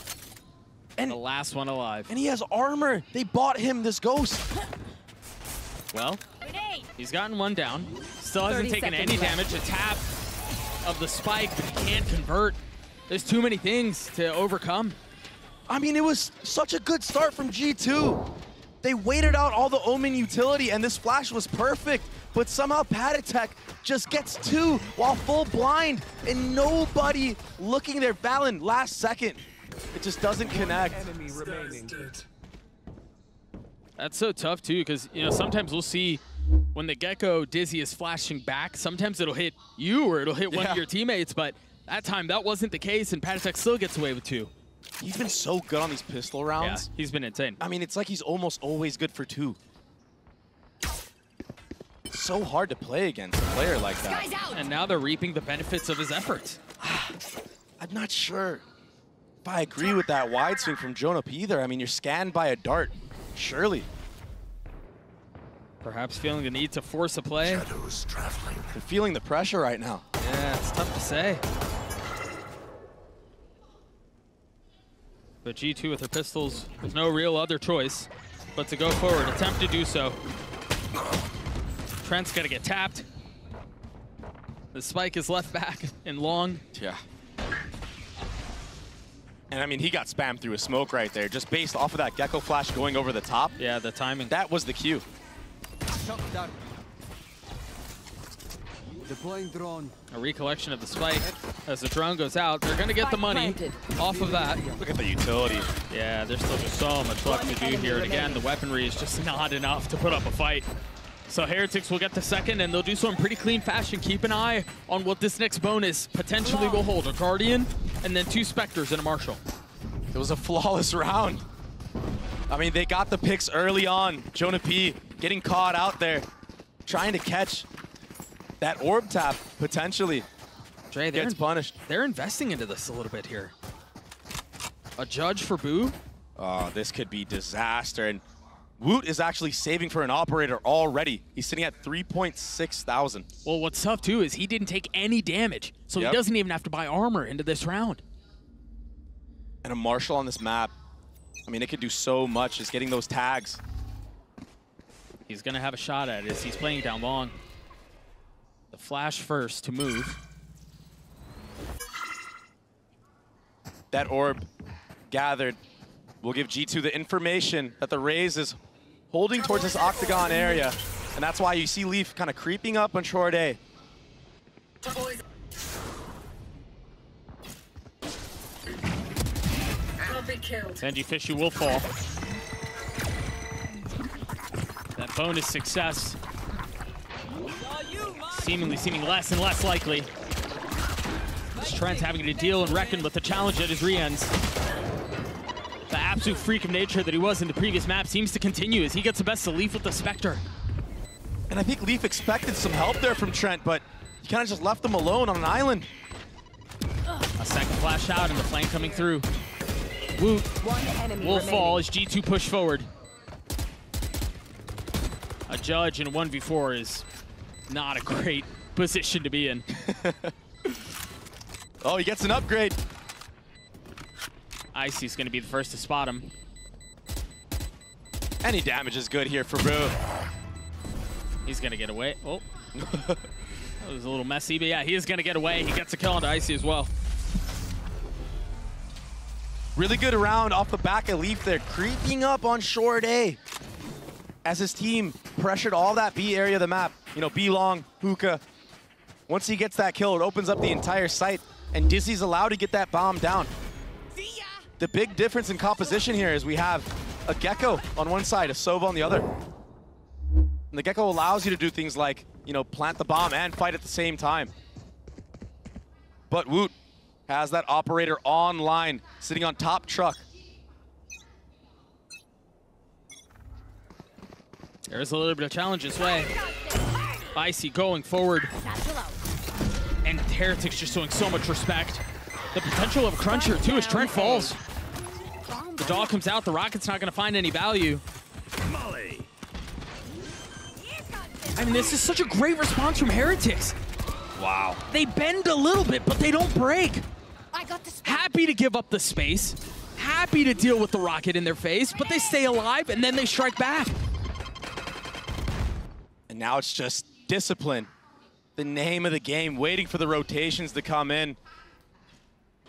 And, The last one alive. and he has armor. They bought him this ghost. Well, he's gotten one down. Still hasn't 30 taken any seconds damage. A tap of the spike, but he can't convert. There's too many things to overcome. I mean, it was such a good start from G2. They waited out all the Omen utility, and this flash was perfect. But somehow Patatek just gets 2 while full blind, and nobody looking there. Valen, last second. It just doesn't connect. That's so tough too, because sometimes we'll see when the Gecko Dizzy is flashing back, sometimes it'll hit you or it'll hit one of your teammates, but that time that wasn't the case, and Patatek still gets away with 2. He's been so good on these pistol Yeah, rounds. he's been insane. I mean, it's like he's almost always good for 2. It's so hard to play against a player like that. And now they're reaping the benefits of his efforts. I'm not sure if I agree with that wide swing from Jonah P either. I mean, you're scanned by a dart, surely. Perhaps feeling the need to force a play. Shadows traveling. They're feeling the pressure right now. Yeah, it's tough to say. But G2 with her pistols, there's no real other choice but to go forward, attempt to do so. Trent's got to get tapped. The spike is left back and long. Yeah. And I mean, he got spammed through a smoke right there, just based off of that Gecko flash going over the top. Yeah, the timing. That was the cue. Deploying drone. A recollection of the spike. As the drone goes out, they're going to get the money off of that. Look at the utility. Yeah, there's still just so much left to do here. And again, the weaponry is just not enough to put up a fight. So Heretics will get the second, and they'll do so in pretty clean fashion. Keep an eye on what this next bonus potentially will hold. A Guardian, and then 2 Spectres and a Marshal. It was a flawless round. I mean, they got the picks early on. Jonah P getting caught out there, trying to catch that orb tap, potentially. Dre, Gets punished. They're investing into this a little bit here. A judge for Boo. Oh, this could be disaster. And Woot is actually saving for an operator already. He's sitting at 3.6 thousand. Well, what's tough, too, is he didn't take any damage. So Yep. he doesn't even have to buy armor into this round. And a Marshal on this map. I mean, it could do so much just getting those tags. He's going to have a shot at it as he's playing down long. The flash first to move. That orb gathered will give G2 the information that the Raze is holding towards this octagon area. And that's why you see Leaf kind of creeping up on short A. Senji Fishu will fall. That bonus success seeming less and less likely. As Trent's having to deal and reckon with the challenge at his re-ends. The absolute freak of nature that he was in the previous map seems to continue as he gets the best of Leaf with the Spectre. And I think Leaf expected some help there from Trent, but he kind of just left them alone on an island. A second flash out and the flank coming through. Woot will fall as G2 push forward. A judge in a 1v4 is not a great position to be in. Oh, he gets an upgrade. Icy's going to be the first to spot him. Any damage is good here for Boo. He's going to get away. Oh, that was a little messy, but yeah, he is going to get away. He gets a kill onto Icy as well. Really good round off the back of Leaf there, creeping up on short A as his team pressured all that B area of the map. You know, B long, Hookah. Once he gets that kill, it opens up the entire site, and Dizzy's allowed to get that bomb down. The big difference in composition here is we have a Gecko on one side, a Sova on the other. And the Gecko allows you to do things like, you know, plant the bomb and fight at the same time. But Woot has that operator online, sitting on top truck. There's a little bit of challenge this way. Icy going forward. And Heretics just showing so much respect. The potential of a cruncher too as Trent falls. The dog comes out, the rocket's not gonna find any value. I mean, this is such a great response from Heretics. Wow. They bend a little bit, but they don't break. I got this. Happy to give up the space, happy to deal with the rocket in their face, but they stay alive and then they strike back. And now it's just discipline. The name of the game, waiting for the rotations to come in.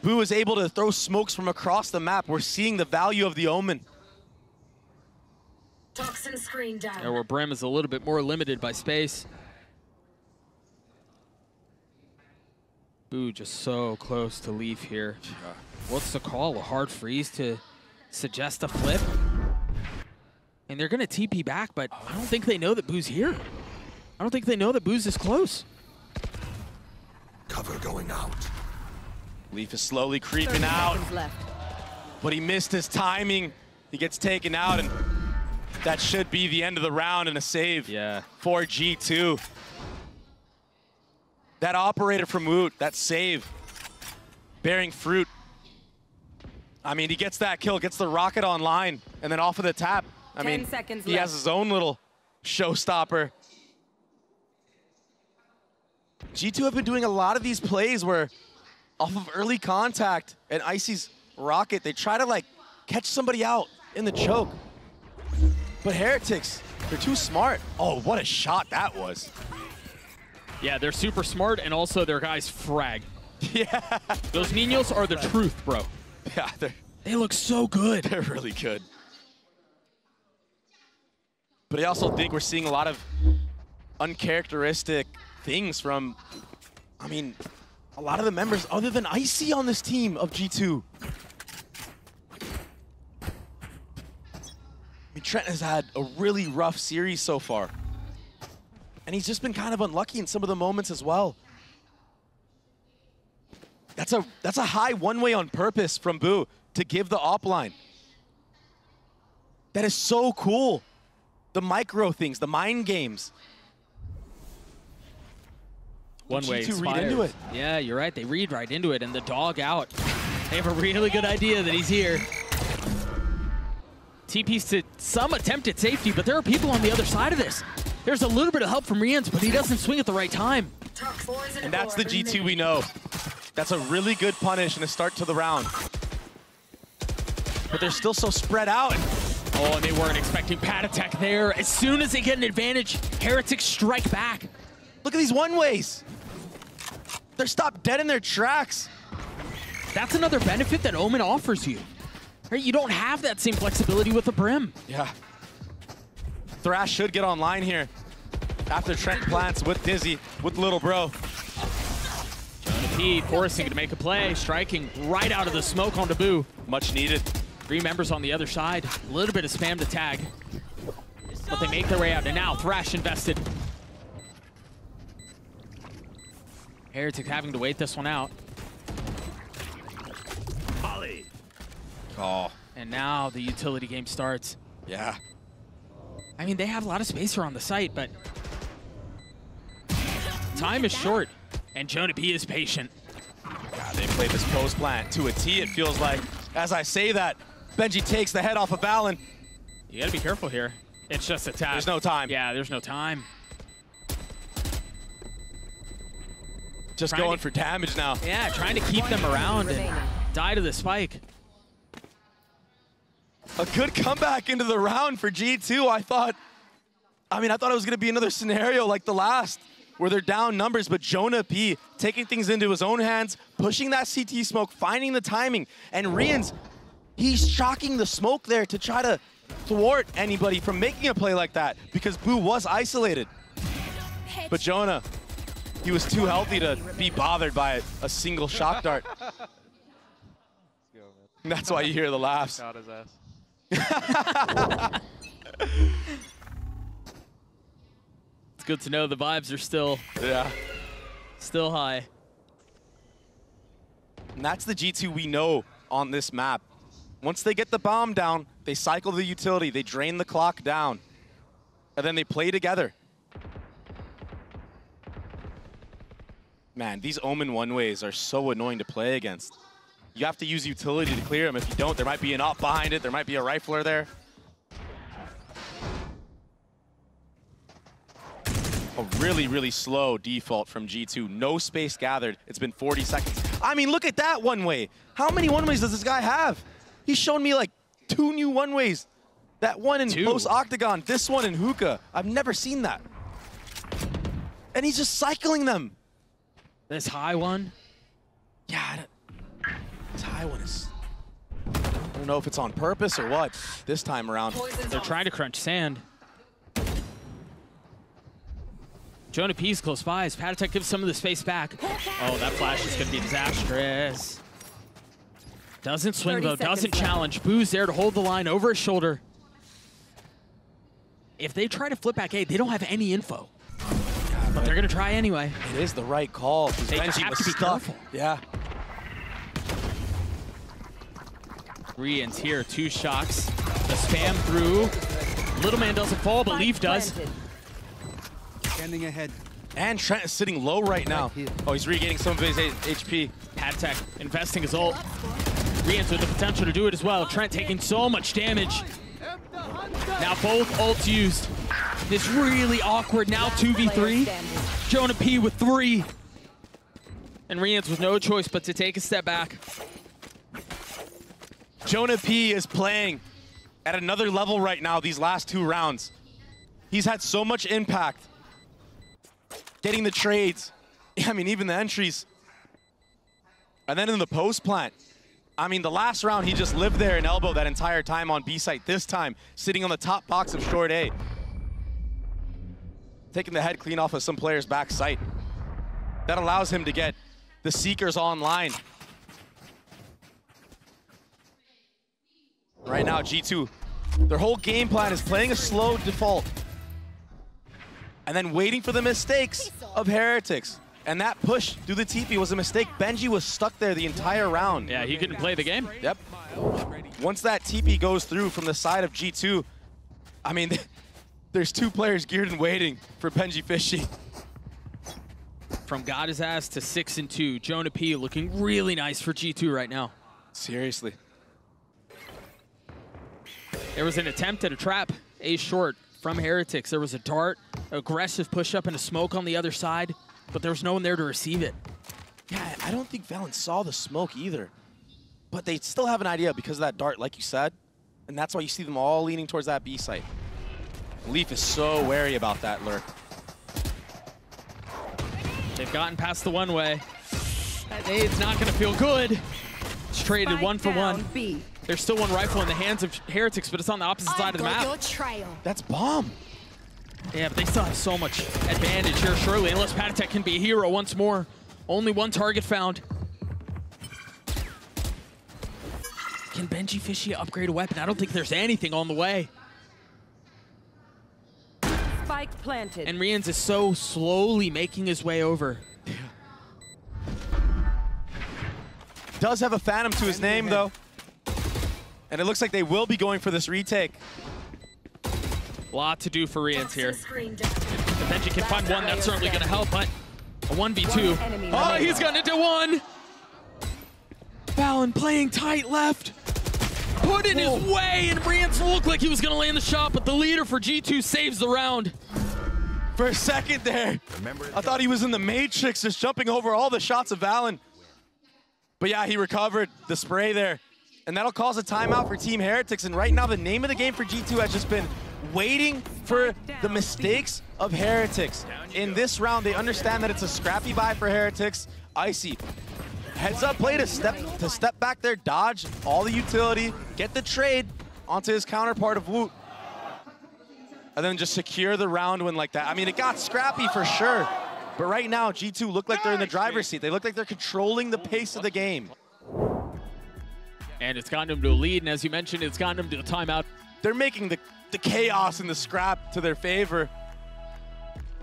Boo is able to throw smokes from across the map. We're seeing the value of the Omen. Toxin screen down. There where Brim is a little bit more limited by space. Boo just so close to Leaf here. What's the call? A hard freeze to suggest a flip? And they're gonna TP back, but I don't think they know that Boo's here. I don't think they know that Boo's this close. Cover going out. Leaf is slowly creeping out, but he missed his timing. He gets taken out, and that should be the end of the round and a save for G2. That operator from Woot, that save, bearing fruit. I mean, he gets that kill, gets the rocket online, and then off of the tap. I mean, he has his own little showstopper. G2 have been doing a lot of these plays where off of early contact and Icy's rocket, they try to like catch somebody out in the choke. But Heretics, they're too smart. Oh, what a shot that was. Yeah, they're super smart, and also their guys frag. Yeah. Those Ninos are the truth, bro. Yeah, They look so good. they're really good. But I also think we're seeing a lot of uncharacteristic things from, I mean, a lot of the members other than Icy on this team of G2. I mean, Trent has had a really rough series so far. And he's just been kind of unlucky in some of the moments as well. That's a high one-way on purpose from Boo to give the op line. That is so cool. The micro things, the mind games. One way G2 read into it. Yeah, you're right. They read right into it, and the dog out. They have a really good idea that he's here. TP's to some attempt at safety, but there are people on the other side of this. There's a little bit of help from Rians, but he doesn't swing at the right time. And that's the G2 we know. That's a really good punish and a start to the round. But they're still so spread out. Oh, and they weren't expecting pad attack there. As soon as they get an advantage, Heretics strike back. Look at these one-ways. They're stopped dead in their tracks. That's another benefit that Omen offers you. Right? You don't have that same flexibility with the Brim. Yeah. Thrash should get online here after Trent plants with Dizzy, with Little Bro. P forcing to make a play, striking right out of the smoke onto Boo. Much needed. 3 members on the other side. A little bit of spam to tag. But they make their way out, and now Thrash invested. Heretics having to wait this one out. Oh, And now the utility game starts. yeah. I mean, they have a lot of space around the site, but time is short, and Jonah P is patient. God, they played this post plant to a T, it feels like. As I say that, Benji takes the head off of Balin. You gotta be careful here. It's just a tap. There's no time. Yeah, there's no time. Just Trying going to- for damage now. Yeah, trying to keep them around and die to the spike. A good comeback into the round for G2. I thought it was going to be another scenario like the last, where they're down numbers, but Jonah P taking things into his own hands, pushing that CT smoke, finding the timing, and Rians, he's shocking the smoke there to try to thwart anybody from making a play like that, because Boo was isolated. But Jonah, he was too healthy to be bothered by a single shock dart. And that's why you hear the laughs. Got his ass. It's good to know the vibes are still high. And that's the G2 we know on this map. Once they get the bomb down, they cycle the utility, they drain the clock down, and then they play together. Man, these Omen one-ways are so annoying to play against. You have to use utility to clear them. If you don't, there might be an op behind it, there might be a rifler there. A really, really slow default from G2. No space gathered. It's been 40 seconds. I mean, look at that one-way. How many one-ways does this guy have? He's shown me like 2 new one-ways. That one in post-octagon, this one in hookah. I've never seen that. And he's just cycling them. This high one. Yeah, this high one is... I don't know if it's on purpose or what this time around. They're trying to crunch sand. Jonah P's close by as Patatek gives some of the space back. Oh, that flash is going to be disastrous. Doesn't swing though, doesn't challenge. Boo's there to hold the line over his shoulder. If they try to flip back A, they don't have any info. But they're going to try anyway. It is the right call. They just have to be careful. Yeah. Rians here, 2 shocks. The spam through. Little man doesn't fall, but Leaf does. Standing ahead. And Trent is sitting low right now. Oh, he's regaining some of his HP. Patatek investing his ult. Rians with the potential to do it as well. Trent taking so much damage. Now both ults used. This really awkward now 2v3. Jonah P with 3. And Rians with no choice but to take a step back. Jonah P is playing at another level right now these last 2 rounds. He's had so much impact. Getting the trades. I mean, even the entries. And then in the post plant. I mean, the last round, he just lived there in elbow that entire time on B site. This time, sitting on the top box of short A. Taking the head clean off of some player's back sight. That allows him to get the Seekers online. Right now, G2, their whole game plan is playing a slow default and then waiting for the mistakes of Heretics. And that push through the TP was a mistake. Benji was stuck there the entire round. Yeah, he couldn't play the game. Yep. Once that TP goes through from the side of G2, I mean, there's 2 players geared and waiting for Benji Fishy. From got his ass to 6-2, Jonah P looking really nice for G2 right now. Seriously. There was an attempt at a trap, A short from Heretics. There was a dart, aggressive push-up and a smoke on the other side, but there was no one there to receive it. Yeah, I don't think Valen saw the smoke either. But they still have an idea because of that dart, like you said. And that's why you see them all leaning towards that B site. Leaf is so wary about that lurk. They've gotten past the one-way. That nade's not going to feel good. It's traded 1 for 1. B. There's still 1 rifle in the hands of Heretics, but it's on the opposite side of the map. Your trail. That's bomb. Yeah, but they still have so much advantage here, surely, unless Patatek can be a hero once more. Only 1 target found. Can Benji Fishy upgrade a weapon? I don't think there's anything on the way. Spike planted. And Rians is so slowly making his way over. Does have a Phantom to his name, though. And it looks like they will be going for this retake. Lot to do for Rians here. If Benji can find 1, that's certainly going to help, but a 1v2. Oh, he's gotten into 1! Valen playing tight left. Put in his way, and Rians looked like he was going to land the shot, but the leader for G2 saves the round. For a second there, I thought he was in the Matrix, just jumping over all the shots of Valen. But yeah, he recovered the spray there. And that'll cause a timeout for Team Heretics. And right now, the name of the game for G2 has just been waiting for the mistakes of Heretics. In this round, they understand that it's a scrappy buy for Heretics. Icy, heads up play to step back there, dodge all the utility, get the trade onto his counterpart of Woot. And then just secure the round win like that. I mean, it got scrappy for sure. But right now, G2 look like they're in the driver's seat. They look like they're controlling the pace of the game. And it's gotten them to a lead, and as you mentioned, it's gotten them to the timeout. They're making the chaos and the scrap to their favor.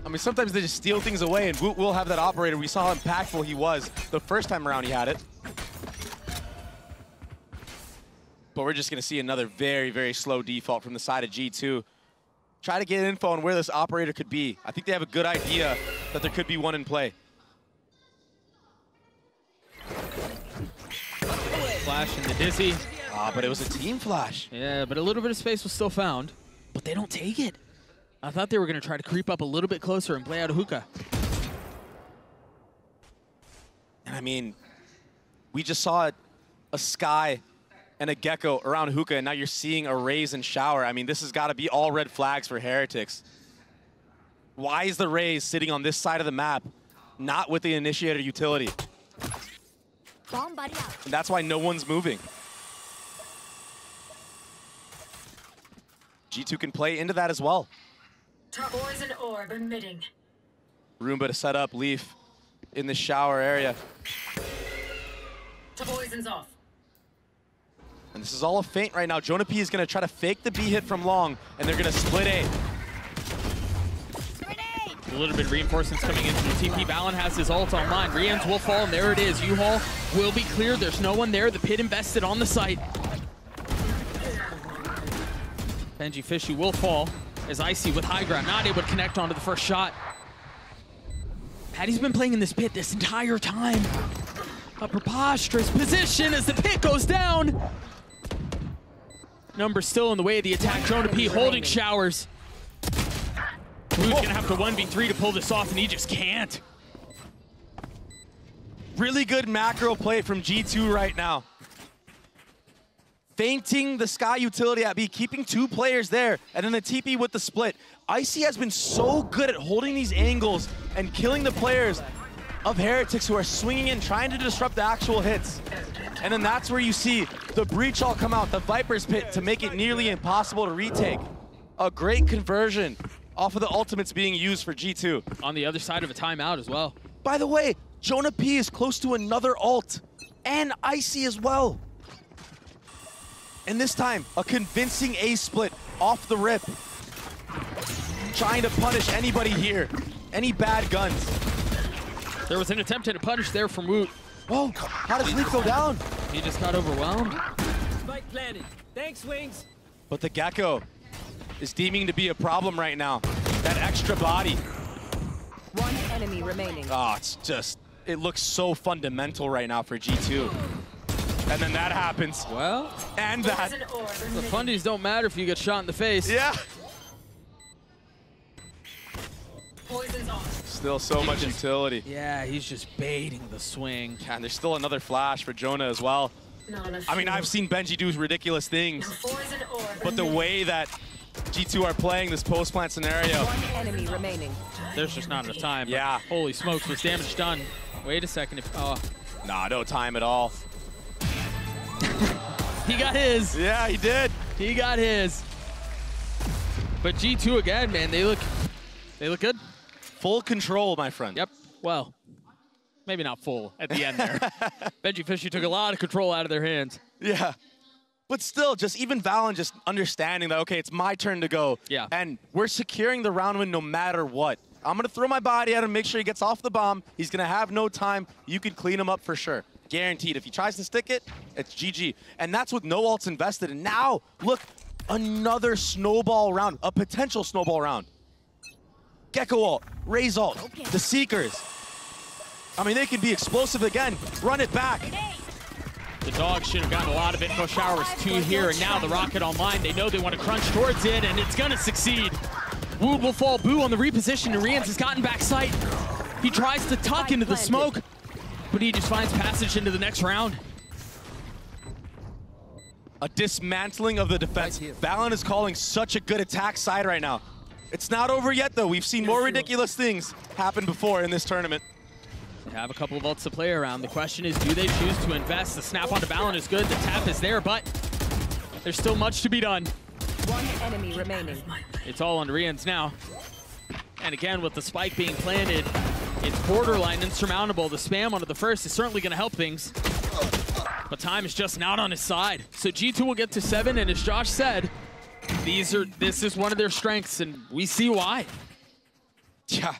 I mean, sometimes they just steal things away, and Woot will have that operator. We saw how impactful he was the first time around he had it. But we're just going to see another very, very slow default from the side of G2. Try to get info on where this operator could be. I think they have a good idea that there could be 1 in play. Flash and the Dizzy. Ah, but it was a team flash. Yeah, but a little bit of space was still found, but they don't take it. I thought they were going to try to creep up a little bit closer and play out a hookah. And I mean, we just saw a Sky and a Gecko around hookah, and now you're seeing a Raze and Shower. I mean, this has got to be all red flags for Heretics. Why is the Raze sitting on this side of the map, not with the initiator utility? Bomb buddy out. And that's why no one's moving. G2 can play into that as well. Poison orb emitting. Roomba to set up Leaf in the shower area. Poison's off. And this is all a feint right now. Jonah P is going to try to fake the B hit from long, and they're going to split A. A little bit of reinforcements coming into the TP. Valen has his ult online. Rians will fall, and there it is. U-Haul will be cleared. There's no one there. The pit invested on the site. Benji Fishy will fall as Icy with high ground, not able to connect onto the first shot. Patty's been playing in this pit this entire time. A preposterous position as the pit goes down. Number still in the way of the attack. Jonah P holding showers. Boo's gonna have to 1v3 to pull this off, and he just can't. Really good macro play from G2 right now. Feinting the Sky utility at B, keeping 2 players there, and then the TP with the split. Icy has been so good at holding these angles and killing the players of Heretics who are swinging in, trying to disrupt the actual hits. And then that's where you see the Breach all come out, the Viper's Pit, to make it nearly impossible to retake. A great conversion off of the ultimates being used for G2. On the other side of a timeout as well. By the way, Jonah P is close to another ult, and Icy as well. And this time, a convincing A split off the rip. Trying to punish anybody here, any bad guns. There was an attempt at a punish there from Woot. Whoa, how does Leaf go down? He just got overwhelmed. Spike planted. Thanks, Wings. But the Gecko is deeming to be a problem right now. That extra body. One enemy remaining. Oh, it's just, it looks so fundamental right now for G2. And then that happens. Well, And that. Poison orb the emitting. fundies don't matter if you get shot in the face. Yeah. Poison's on. Still so much utility. Yeah, he's just baiting the swing. And there's still another flash for Jonah as well. Not enough I mean, fuel. I've seen Benji do ridiculous things, Poison orb but the emitting. way that G2 are playing this post-plant scenario, One enemy remaining. There's just not enough time. but Yeah. Holy smokes, was damage done. Wait a second. Oh, nah, no time at all. he got his. Yeah, he did. He got his. But G2 again, man, they look good. Full control, my friend. Yep. Well, maybe not full at the end there. Benji Fishy took a lot of control out of their hands. Yeah. But still, just even Valen just understanding that, okay, it's my turn to go. Yeah. And we're securing the round win no matter what. I'm going to throw my body at him, make sure he gets off the bomb. He's going to have no time. You can clean him up for sure. Guaranteed. If he tries to stick it, it's GG. And that's with no ults invested. And now, look, another snowball round, a potential snowball round. Gecko ult, Raze ult, the Seekers. I mean, they can be explosive again. Run it back. The Dogs should have gotten a lot of info showers too here, and now the Rocket online. They know they want to crunch towards it, and it's going to succeed. Wood will fall. Boo on the reposition, and Rians has gotten back sight. He tries to tuck into the smoke, but he just finds passage into the next round. A dismantling of the defense. Valen is calling such a good attack side right now. It's not over yet, though. We've seen more ridiculous things happen before in this tournament. They have a couple of ults to play around. The question is, do they choose to invest? The snap onto Valen is good. The tap is there, but there's still much to be done. One enemy remaining. It's all on Rians now. And again, with the spike being planted, it's borderline insurmountable. The spam onto the first is certainly going to help things. But time is just not on his side. So G2 will get to 7, and as Josh said, this is one of their strengths, and we see why. Yeah,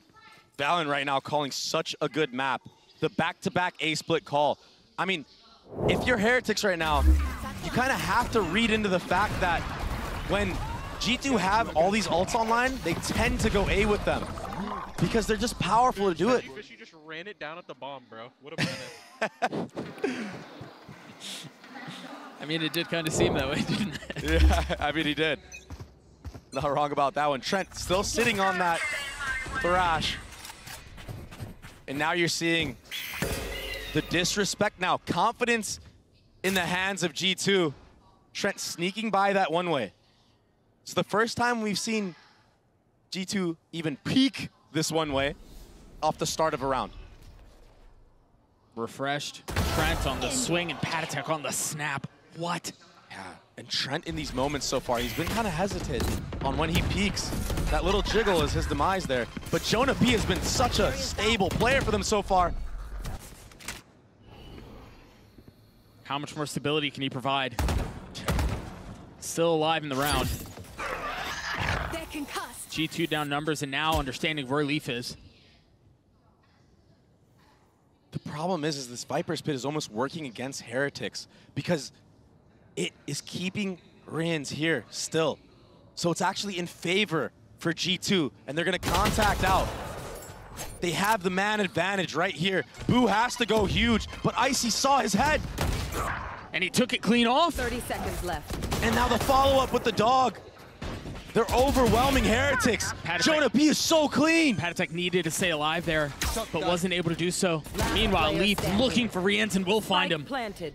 Valen right now calling such a good map. The back-to-back A-split call. I mean, if you're Heretics right now, you kind of have to read into the fact that when G2 have all these ults online, they tend to go A with them because they're just powerful to do it. You just ran it down at the bomb, bro. What a minute. I mean, it did kind of seem that way, didn't it? Yeah, I mean, he did. Not wrong about that one. Trent still sitting on that Thrash. And now you're seeing the disrespect now. Confidence in the hands of G2. Trent sneaking by that one way. It's the first time we've seen G2 even peek this one way off the start of a round. Refreshed. Trent on the swing and Patatek on the snap. What? Yeah, and Trent in these moments so far, he's been kind of hesitant on when he peaks. That little jiggle is his demise there. But Jonah P has been such a stable player for them so far. How much more stability can he provide? Still alive in the round. They're concussed. G2 down numbers, and now understanding where Leaf is. The problem is this Viper's Pit is almost working against Heretics because it is keeping Rians here still. So it's actually in favor for G2, and they're gonna contact out. They have the man advantage right here. Boo has to go huge, but Icy saw his head. And he took it clean off. 30 seconds left. And now the follow-up with the dog. They're overwhelming Heretics. Jonah P is so clean. Patatek needed to stay alive there, but wasn't able to do so. Meanwhile, Leaf looking for Riens and will find him. Planted.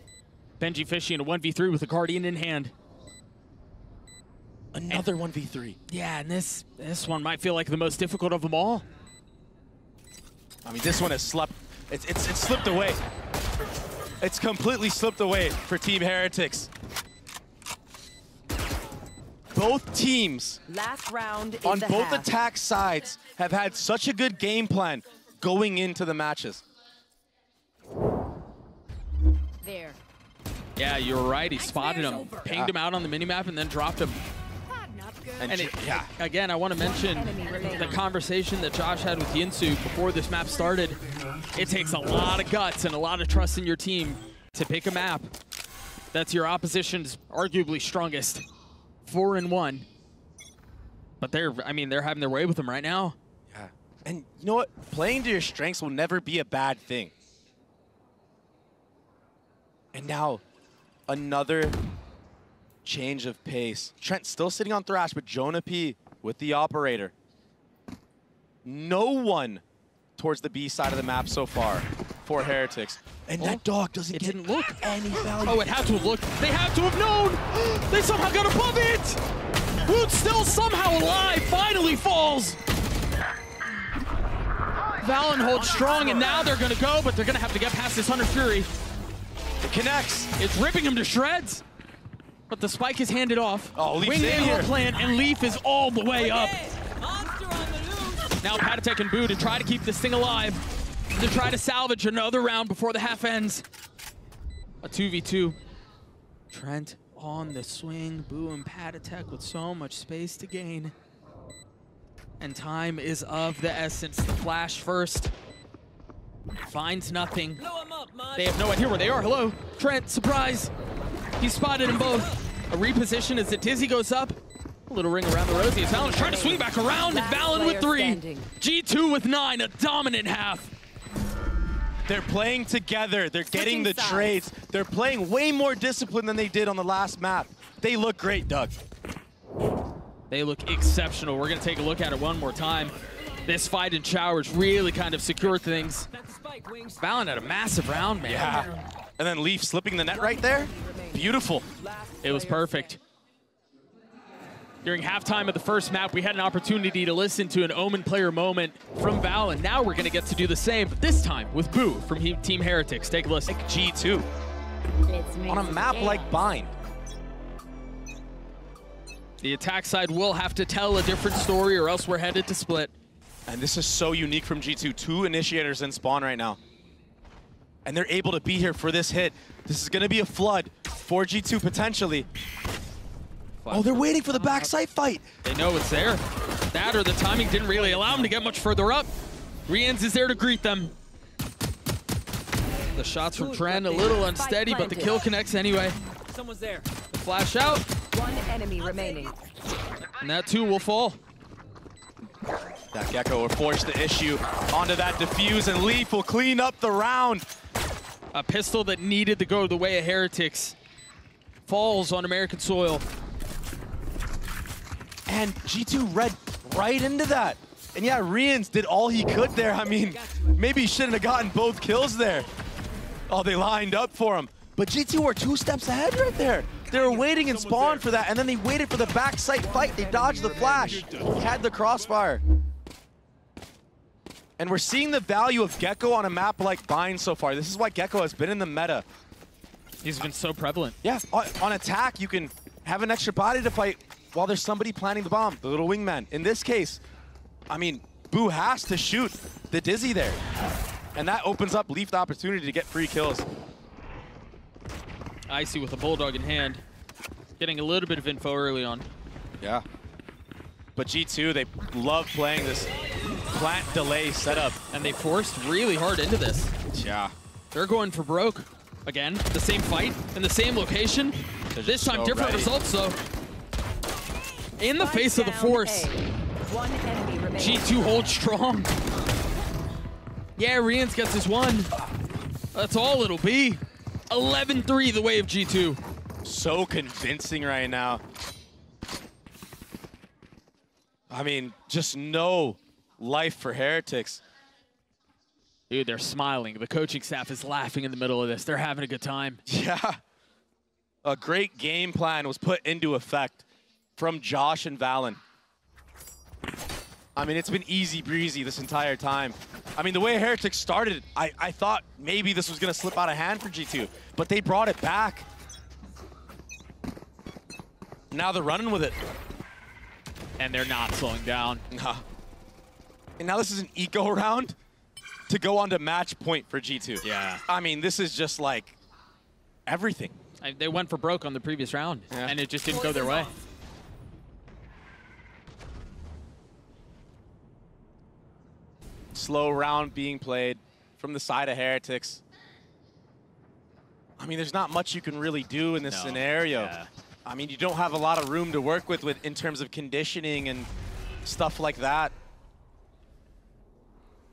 Benji Fishy in a 1v3 with a Guardian in hand. Another 1v3. Yeah, and this one might feel like the most difficult of them all. I mean, this one has slept. It's slipped away. It's completely slipped away for Team Heretics. Both teams Last round in on the both half. attack sides have had such a good game plan going into the matches. There. Yeah, you're right. He spotted him, pinged him out on the minimap, and then dropped him. And Yeah. Again, I want to mention the conversation that Josh had with Yinsu before this map started. It takes a lot of guts and a lot of trust in your team to pick a map that's your opposition's arguably strongest. 4-1. But they're having their way with them right now. Yeah. And you know what? Playing to your strengths will never be a bad thing. And now, another change of pace. Trent still sitting on Thrash, but Jonah P with the operator. No one towards the B side of the map so far for Heretics. And that dog doesn't get didn't look. any value. Oh, it had to have looked. They had to have known. They somehow got above it. Woot still somehow alive. Finally falls. Valen holds strong, and now they're going to go, but they're going to have to get past this Hunter Fury. It connects. It's ripping him to shreds. But the spike is handed off. Oh, Leaf's Wing in Halo here. plant, and Leaf is all the way up. Monster on the loose. Now Patatek and Boo to try to keep this thing alive, to try to salvage another round before the half ends. A 2v2. Trent on the swing. Boo and Patatek with so much space to gain. And time is of the essence. The flash first. Finds nothing. Blow him up, man. They have no idea where they are. Hello. Trent, surprise. He spotted them both. A reposition as the Dizzy goes up. A little ring around the rosy as Valen's trying to swing back around, and Valen with 3. Standing. G2 with 9, a dominant half. They're playing together. They're getting the Switching sides. trades. They're playing way more disciplined than they did on the last map. They look great, Doug. They look exceptional. We're going to take a look at it one more time. This fight in Showers really kind of secured things. Back to spike, Wings. Valen had a massive round, man. Yeah. And then Leaf slipping the net right there. Beautiful. It was perfect. During halftime of the first map, we had an opportunity to listen to an Omen player moment from Valen. Now we're going to get to do the same, but this time with Boo from Team Heretics. Take a listen. Like G2 on a map like Bind. The attack side will have to tell a different story or else we're headed to split. And this is so unique from G2. 2 initiators in spawn right now. And they're able to be here for this hit. This is going to be a flood for G2 potentially. Oh, they're waiting for the backside fight. They know it's there. That or the timing didn't really allow them to get much further up. Riens is there to greet them. The shots from Trent a little unsteady, but the kill connects anyway. Someone's there. Flash out, One enemy remaining. and that too will fall. That Gecko will force the issue onto that defuse, and Leaf will clean up the round. A pistol that needed to go the way of Heretics falls on American soil. And G2 read right into that. And yeah, Riens did all he could there. I mean, maybe he shouldn't have gotten both kills there. Oh, they lined up for him. But G2 were 2 steps ahead right there. They were waiting in spawn for that, and then they waited for the backside fight. They dodged the flash. He had the crossfire. And we're seeing the value of Gecko on a map like Bind so far. This is why Gecko has been in the meta. He's been so prevalent. Yeah, on attack, you can have an extra body to fight while there's somebody planting the bomb, the little wingman. In this case, I mean, Boo has to shoot the Dizzy there. And that opens up Leaf the opportunity to get free kills. Icy with a Bulldog in hand. Getting a little bit of info early on. Yeah. But G2, they love playing this plant delay setup. And they forced really hard into this. Yeah. They're going for broke. Again, the same fight in the same location. This time so different ready. results though. In the Spike face of the down force, A. One enemy remaining. G2 holds strong. Yeah, Riens gets his 1. That's all it'll be. 11-3 the way of G2. So convincing right now. I mean, just no life for Heretics. Dude, they're smiling. The coaching staff is laughing in the middle of this. They're having a good time. Yeah. A great game plan was put into effect from Josh and Valen. I mean, it's been easy breezy this entire time. I mean, the way Heretics started, I thought maybe this was going to slip out of hand for G2, but they brought it back. Now they're running with it. And they're not slowing down. Nah. And now this is an eco round to go on to match point for G2. Yeah. I mean, this is just like everything. They went for broke on the previous round, Yeah. and it just didn't go their way. Slow round being played from the side of Heretics. I mean, there's not much you can really do in this scenario. Yeah. I mean, you don't have a lot of room to work with in terms of conditioning and stuff like that.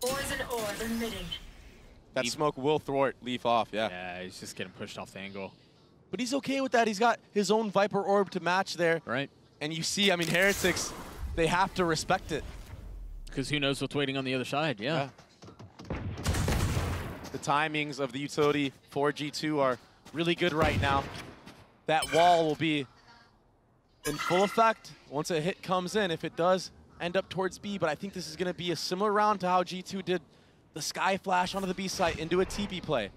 Poison orb emitting. That smoke will thwart Leaf off, yeah. Yeah, he's just getting pushed off the angle. But he's okay with that. He's got his own Viper orb to match there. Right. And you see, I mean, Heretics, they have to respect it. Because who knows what's waiting on the other side, yeah. The timings of the utility for G2 are really good right now. That wall will be in full effect once a hit comes in, if it does end up towards B. But I think this is going to be a similar round to how G2 did the Sky Flash onto the B site into a TP play.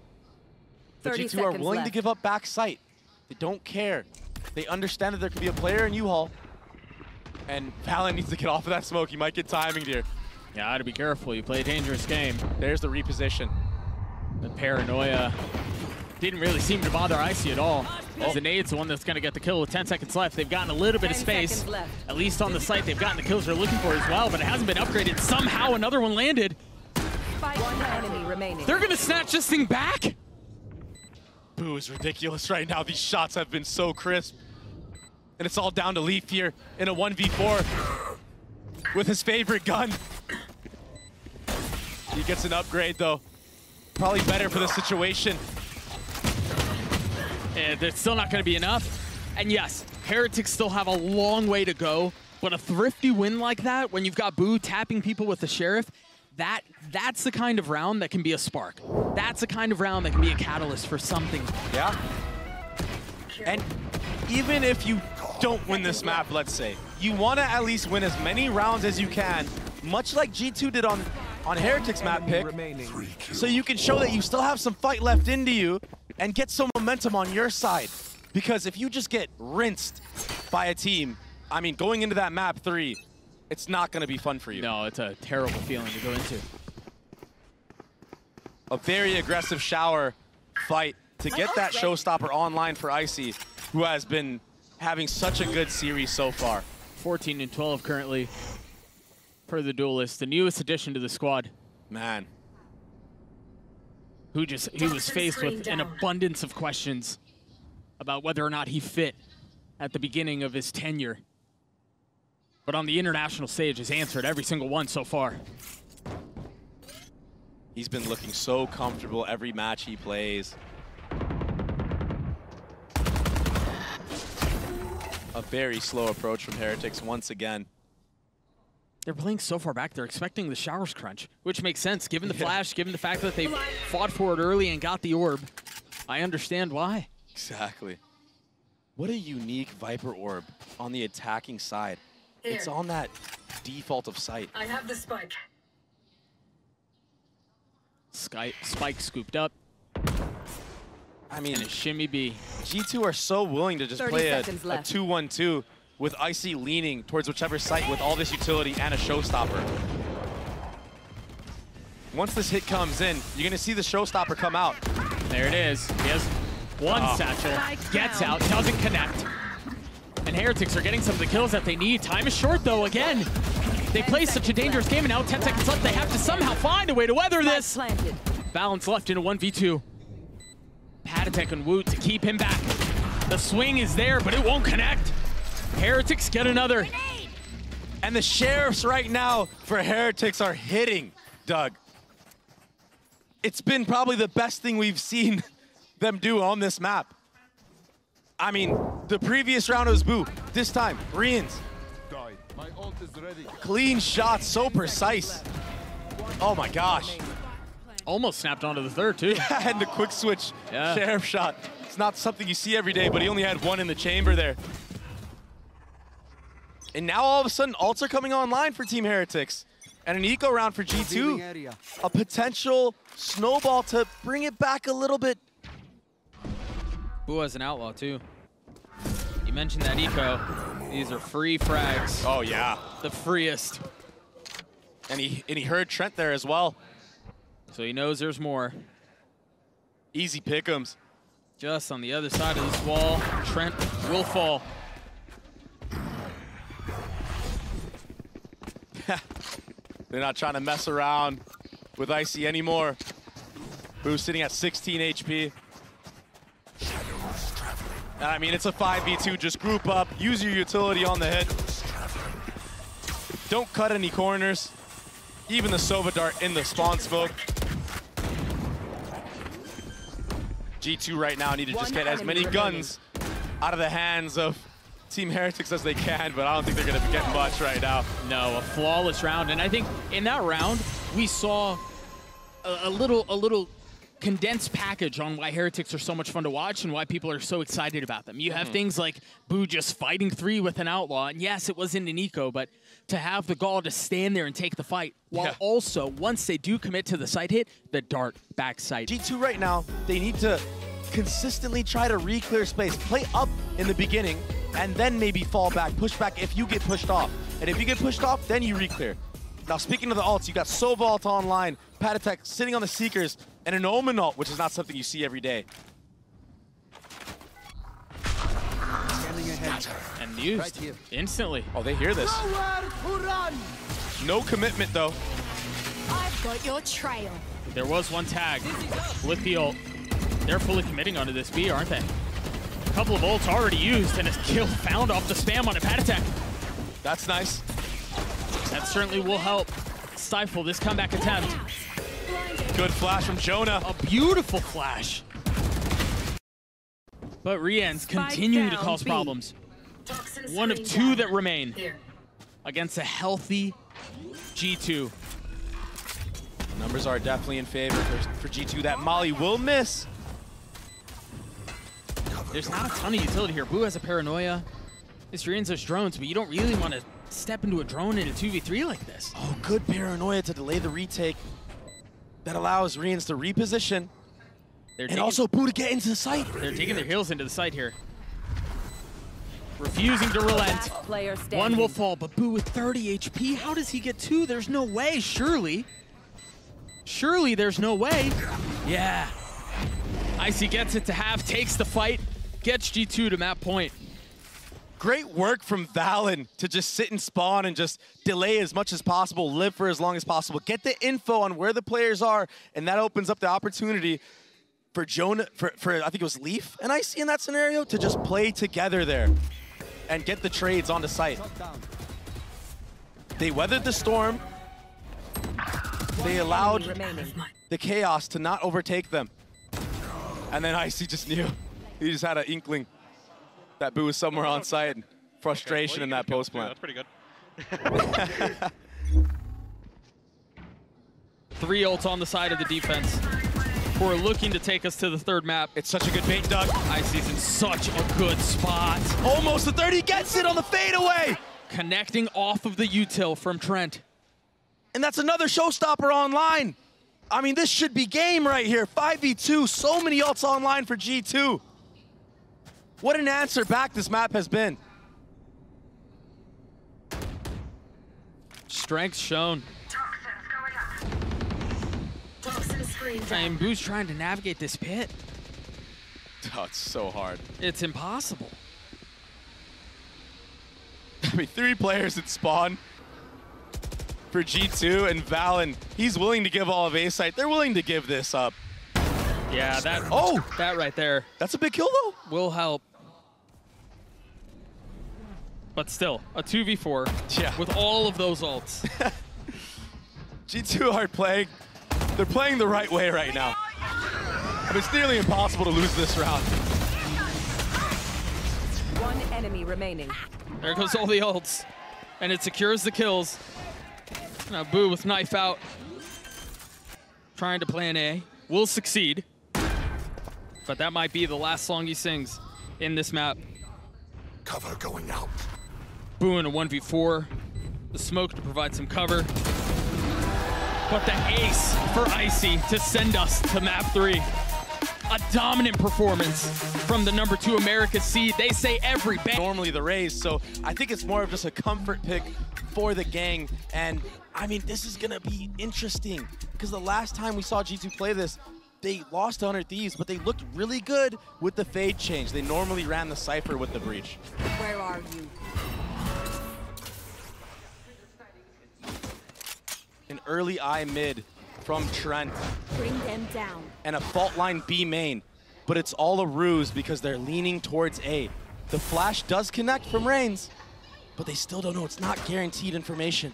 But 30 G2 are seconds willing left. to give up back sight. They don't care. They understand that there could be a player in U-Haul. And Valen needs to get off of that smoke. He might get timing here. Yeah, to be careful. You play a dangerous game. There's the reposition. The paranoia didn't really seem to bother Icy at all. As the nade's the one that's going to get the kill with 10 seconds left. They've gotten a little bit of 10 space. seconds left. At least on the site, they've gotten the kills they're looking for as well, but it hasn't been upgraded. Somehow another one landed. One enemy remaining. They're going to snatch this thing back? Boo is ridiculous right now. These shots have been so crisp. And it's all down to Leaf here in a 1v4 with his favorite gun. He gets an upgrade though. Probably better for the situation. And it's still not going to be enough. And yes, Heretics still have a long way to go, but a thrifty win like that, when you've got Boo tapping people with the Sheriff, that's the kind of round that can be a spark. That's the kind of round that can be a catalyst for something. Yeah. And even if you don't win this map, let's say, you want to at least win as many rounds as you can, much like G2 did on Heretics map pick, so you can show that you still have some fight left into you and get some momentum on your side. Because if you just get rinsed by a team, I mean, going into that map 3, it's not going to be fun for you. No, it's a terrible feeling to go into. A very aggressive shower fight to get that showstopper online for Icy, who has been having such a good series so far. 14 and 12 currently for the Duelist, the newest addition to the squad. Man. He was faced with an abundance of questions about whether or not he fit at the beginning of his tenure. But on the international stage, has answered every single one so far. He's been looking so comfortable every match he plays. A very slow approach from Heretics once again. They're playing so far back, they're expecting the showers crunch, which makes sense given the flash, given the fact that they fought for it early and got the orb. I understand why. Exactly. What a unique Viper orb on the attacking side. It's on that default of sight. I have the spike. Spike scooped up. I mean, And a shimmy B. G2 are so willing to just 30 play a seconds left. 2-1-2 with Icy leaning towards whichever site with all this utility and a showstopper. Once this hit comes in, you're going to see the showstopper come out. There it is. He has one satchel, gets out, doesn't connect. And Heretics are getting some of the kills that they need. Time is short though, again. They play such a dangerous game and now 10 seconds left. They have to somehow find a way to weather this. Planted. Balance left in a 1v2. Patatek and Woot to keep him back. The swing is there, but it won't connect. Heretics get another. And the Sheriffs right now for Heretics are hitting, Doug. It's been probably the best thing we've seen them do on this map. I mean, the previous round was Boo. This time, Rians. My ult is ready. Clean shot, so precise. Oh my gosh. Almost snapped onto the third, too. And the quick switch Yeah. sheriff shot. It's not something you see every day, but he only had one in the chamber there. And now all of a sudden, ults are coming online for Team Heretics. And an eco round for Revealing G2. area. A potential snowball to bring it back a little bit. Boo has an outlaw, too. You mentioned that eco. These are free frags. Oh yeah. The freest. And he heard Trent there as well. So he knows there's more. Easy pick'ems. Just on the other side of this wall, Trent will fall. They're not trying to mess around with Icy anymore. Boo's sitting at 16 HP. And I mean, it's a 5v2. Just group up, use your utility on the hit. Don't cut any corners. Even the Sova Dart in the spawn smoke. G2 right now need to just get as many guns out of the hands of Team Heretics as they can, but I don't think they're going to get much right now. No, a flawless round. And I think in that round, we saw a little condensed package on why Heretics are so much fun to watch and why people are so excited about them. You have things like Boo just fighting 3 with an outlaw, and yes, it wasn't an eco, but to have the gall to stand there and take the fight, while also, once they do commit to the side hit, the dart back sight. G2 right now, they need to consistently try to re-clear space, play up in the beginning, and then maybe fall back, push back if you get pushed off. And if you get pushed off, then you re-clear. Now, speaking of the ults, you got Sova ult online, Patatek sitting on the Seekers, and an Omen ult, which is not something you see every day. Scanning ahead. And used Right here. instantly. Oh, they hear this. Nowhere to run. No commitment, though. I've got your trail. There was one tag with the ult. They're fully committing onto this B, aren't they? A couple of ults already used and a kill found off the spam on a Patatek. That's nice. That certainly will help stifle this comeback attempt. Good flash from Jonah. A beautiful flash. But Rian's continuing to down, cause B. problems. Toxin One of screen 2 down. that remain Here. against a healthy G2. The numbers are definitely in favor for G2. That Molly will miss. There's not a ton of utility here. Boo has a paranoia. This Rian's has drones, but you don't really want to step into a drone in a 2v3 like this. Oh, good paranoia to delay the retake. That allows Rians to reposition. They're And taking, also Boo to get into the site. they're digging their heels into the site here. Refusing to relent. Last player standing. One will fall, but Boo with 30 HP, how does he get 2? There's no way, surely. Surely there's no way. Yeah. Icy gets it to half, takes the fight, gets G2 to map point. Great work from Valen to just sit and spawn and just delay as much as possible, live for as long as possible, get the info on where the players are, and that opens up the opportunity for Jonah, for I think it was Leaf and Icy in that scenario, to just play together there and get the trades onto site. Shut down. They weathered the storm. They allowed Remaining. the chaos to not overtake them. And then Icy just knew. He just had an inkling that Boo was somewhere on site. Frustration in that post plant. That's pretty good. 3 ults on the side of the defense. Who are looking to take us to the third map. It's such a good bait, Doug. Icy's in such a good spot. Almost the 30, gets it on the fadeaway. Connecting off of the util from Trent. And that's another showstopper online. I mean, this should be game right here. 5v2, so many ults online for G2. What an answer back this map has been. Strength shown. Toxins going up. Toxin screen down. And Boo's trying to navigate this pit. Oh, it's so hard. It's impossible. I mean, 3 players at spawn for G2, and Valen, he's willing to give all of A-site. They're willing to give this up. Yeah, that that right there That's a big kill, though. will help. But still, a 2v4 Yeah. with all of those ults. G2 are playing. They're playing the right way right now. I mean, it's nearly impossible to lose this round. One enemy remaining. There goes all the ults. and it secures the kills. Now Boo with knife out, trying to plan A. Will succeed, but that might be the last song he sings in this map. Cover going out. Boo in a 1v4. The smoke to provide some cover. But the ace for Icy to send us to map 3. A dominant performance from the #2 America seed. They say every bang. Normally the Rays, so I think it's more of just a comfort pick for the gang. And I mean, this is gonna be interesting because the last time we saw G2 play this, they lost to 100 Thieves, but they looked really good with the fade change. They normally ran the Cypher with the breach. Where are you? An early eye mid from Trent Bring them down. and a fault line B main, but it's all a ruse because they're leaning towards A. The flash does connect from Reigns, but they still don't know. It's not guaranteed information.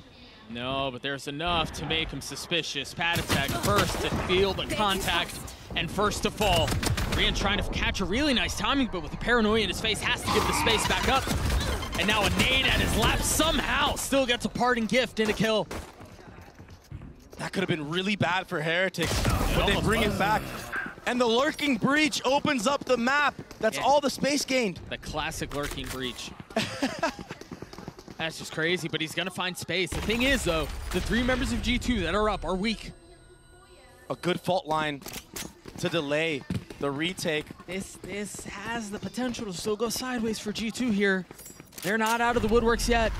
No, but there's enough to make him suspicious. Patatek first to feel the contact and first to fall. Rian trying to catch a really nice timing, but with the paranoia in his face, has to give the space back up. And now a nade at his lap somehow still gets a parting gift and a kill. That could have been really bad for Heretics, but they bring it back. And the lurking breach opens up the map. That's all the space gained. The classic lurking breach. That's just crazy, but he's gonna find space. The thing is, though, the 3 members of G2 that are up are weak. A good fault line to delay the retake. This has the potential to still go sideways for G2 here. They're not out of the woodworks yet.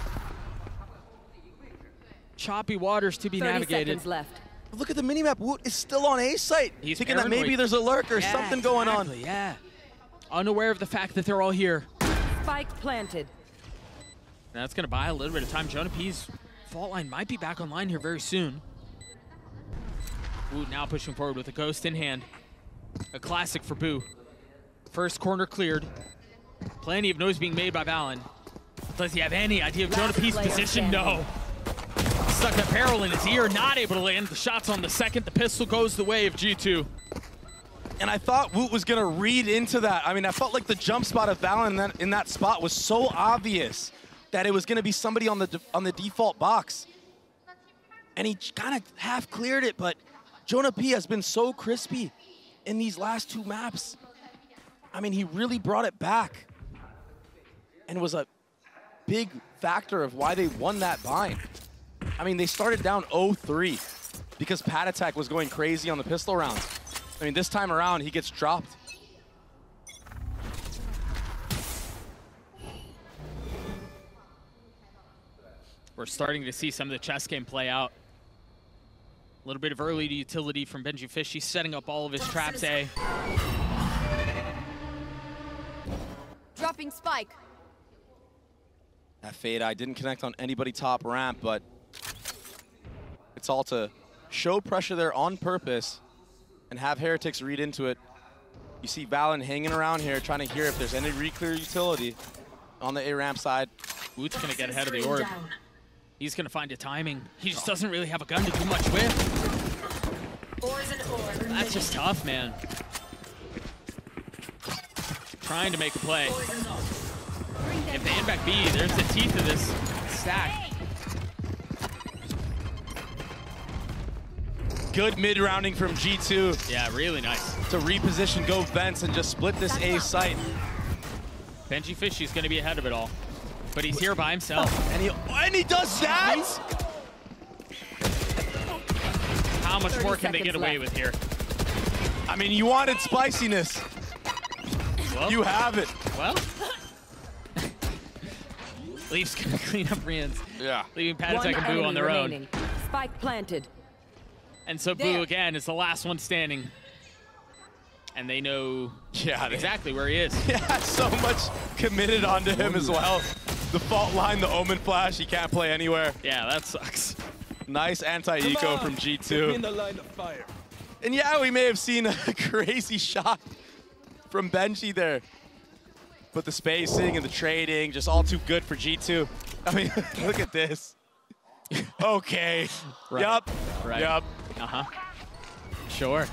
Choppy waters to be 30 navigated. seconds left. Look at the minimap. Woot is still on A site. He's thinking that paranoid. maybe there's a lurk or something going on. Exactly, yeah. Unaware of the fact that they're all here. Spike planted. Now that's gonna buy a little bit of time. Jonah P's fault line might be back online here very soon. Woot now pushing forward with a ghost in hand. A classic for Boo. First corner cleared. Plenty of noise being made by Valen. Does he have any idea of Jonah P's position? No. Stuck that barrel in his ear, not able to land. The shot's on the second. The pistol goes the way of G2. And I thought Woot was gonna read into that. I mean, I felt like the jump spot of Valen in that spot was so obvious that it was gonna be somebody on the default box. And he kind of half cleared it, but Jonah P has been so crispy in these last 2 maps. I mean, he really brought it back and was a big factor of why they won that bind. I mean, they started down 0-3 because Patatek was going crazy on the pistol rounds. I mean, this time around, he gets dropped. We're starting to see some of the chess game play out. A little bit of early utility from Benji Fish. He's setting up all of his traps A. Dropping spike. That fade eye didn't connect on anybody top ramp, but it's all to show pressure there on purpose and have Heretics read into it. You see Valen hanging around here trying to hear if there's any re-clear utility on the A ramp side. Woot's gonna get ahead of the orb. He's gonna find a timing. He just doesn't really have a gun to do much with. That's just tough, man. Trying to make a play. If they end back B, there's the teeth of this stack. Good mid-rounding from G2 Yeah, really nice. to reposition, go vents, and just split this A site. Benji Fishy's gonna be ahead of it all. But he's here by himself. And he does that? How much 30 more can they seconds get away left. with here? I mean, you wanted spiciness. Well, You have it. well. Leaf's gonna clean up Rian's. Yeah. Leaving One Patatek and Boo enemy on their own. remaining. Spike planted. And so Boo, There. again, is the last one standing. And they know Yeah, exactly where he is. Yeah, so much committed onto him as well. The fault line, the Omen flash, he can't play anywhere. Yeah, that sucks. Nice anti-eco from G2. In the line of fire. And yeah, we may have seen a crazy shot from Benji there. But the spacing and the trading, just all too good for G2. I mean, look at this. Okay. Right. Yup. Right. Yup. Uh-huh. Sure.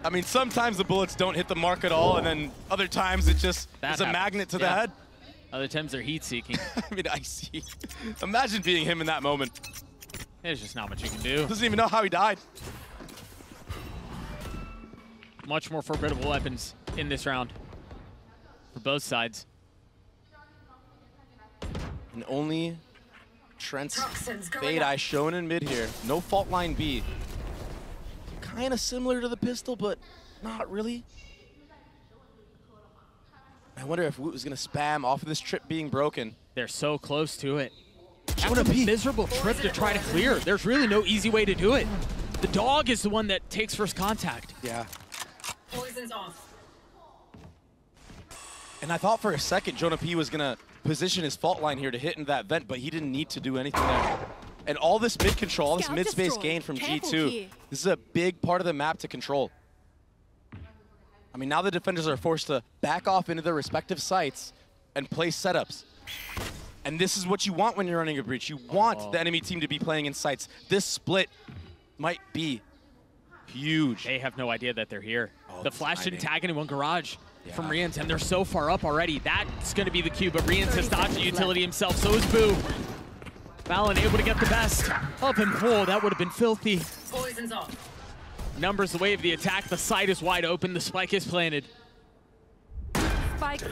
I mean, sometimes the bullets don't hit the mark at all, and then other times it just That is a happens. magnet to the Yeah. head. Other times they're heat-seeking. I mean, Icy. Imagine being him in that moment. There's just not much you can do. Doesn't even know how he died. Much more formidable weapons in this round for both sides. And only Trent's Toxins going Fade up. Eye shown in mid here. No fault line B. Kind of similar to the pistol, but not really. I wonder if Woot was going to spam off of this trip being broken. They're so close to it. Jonah That's a P. miserable trip to try to clear. There's really no easy way to do it. The dog is the one that takes first contact. Yeah. Poison's off. And I thought for a second Jonah P was going to position his fault line here to hit into that vent, but he didn't need to do anything there. And all this mid control, all this Scout mid space destroyed. gain from Careful G2, here. this is a big part of the map to control. I mean, now the defenders are forced to back off into their respective sites and play setups. And this is what you want when you're running a breach. You want the enemy team to be playing in sites. This split might be huge. They have no idea that they're here. Oh, The flash didn't timing. tag anyone garage from Yeah. Rians, and they're so far up already. That's going to be the cue, but Rians has dodged the utility himself. So is Boo. Valen able to get the best of him. Oh, that would have been filthy. Poison's off. Numbers the way of the attack. The site is wide open. The spike is planted. Spike.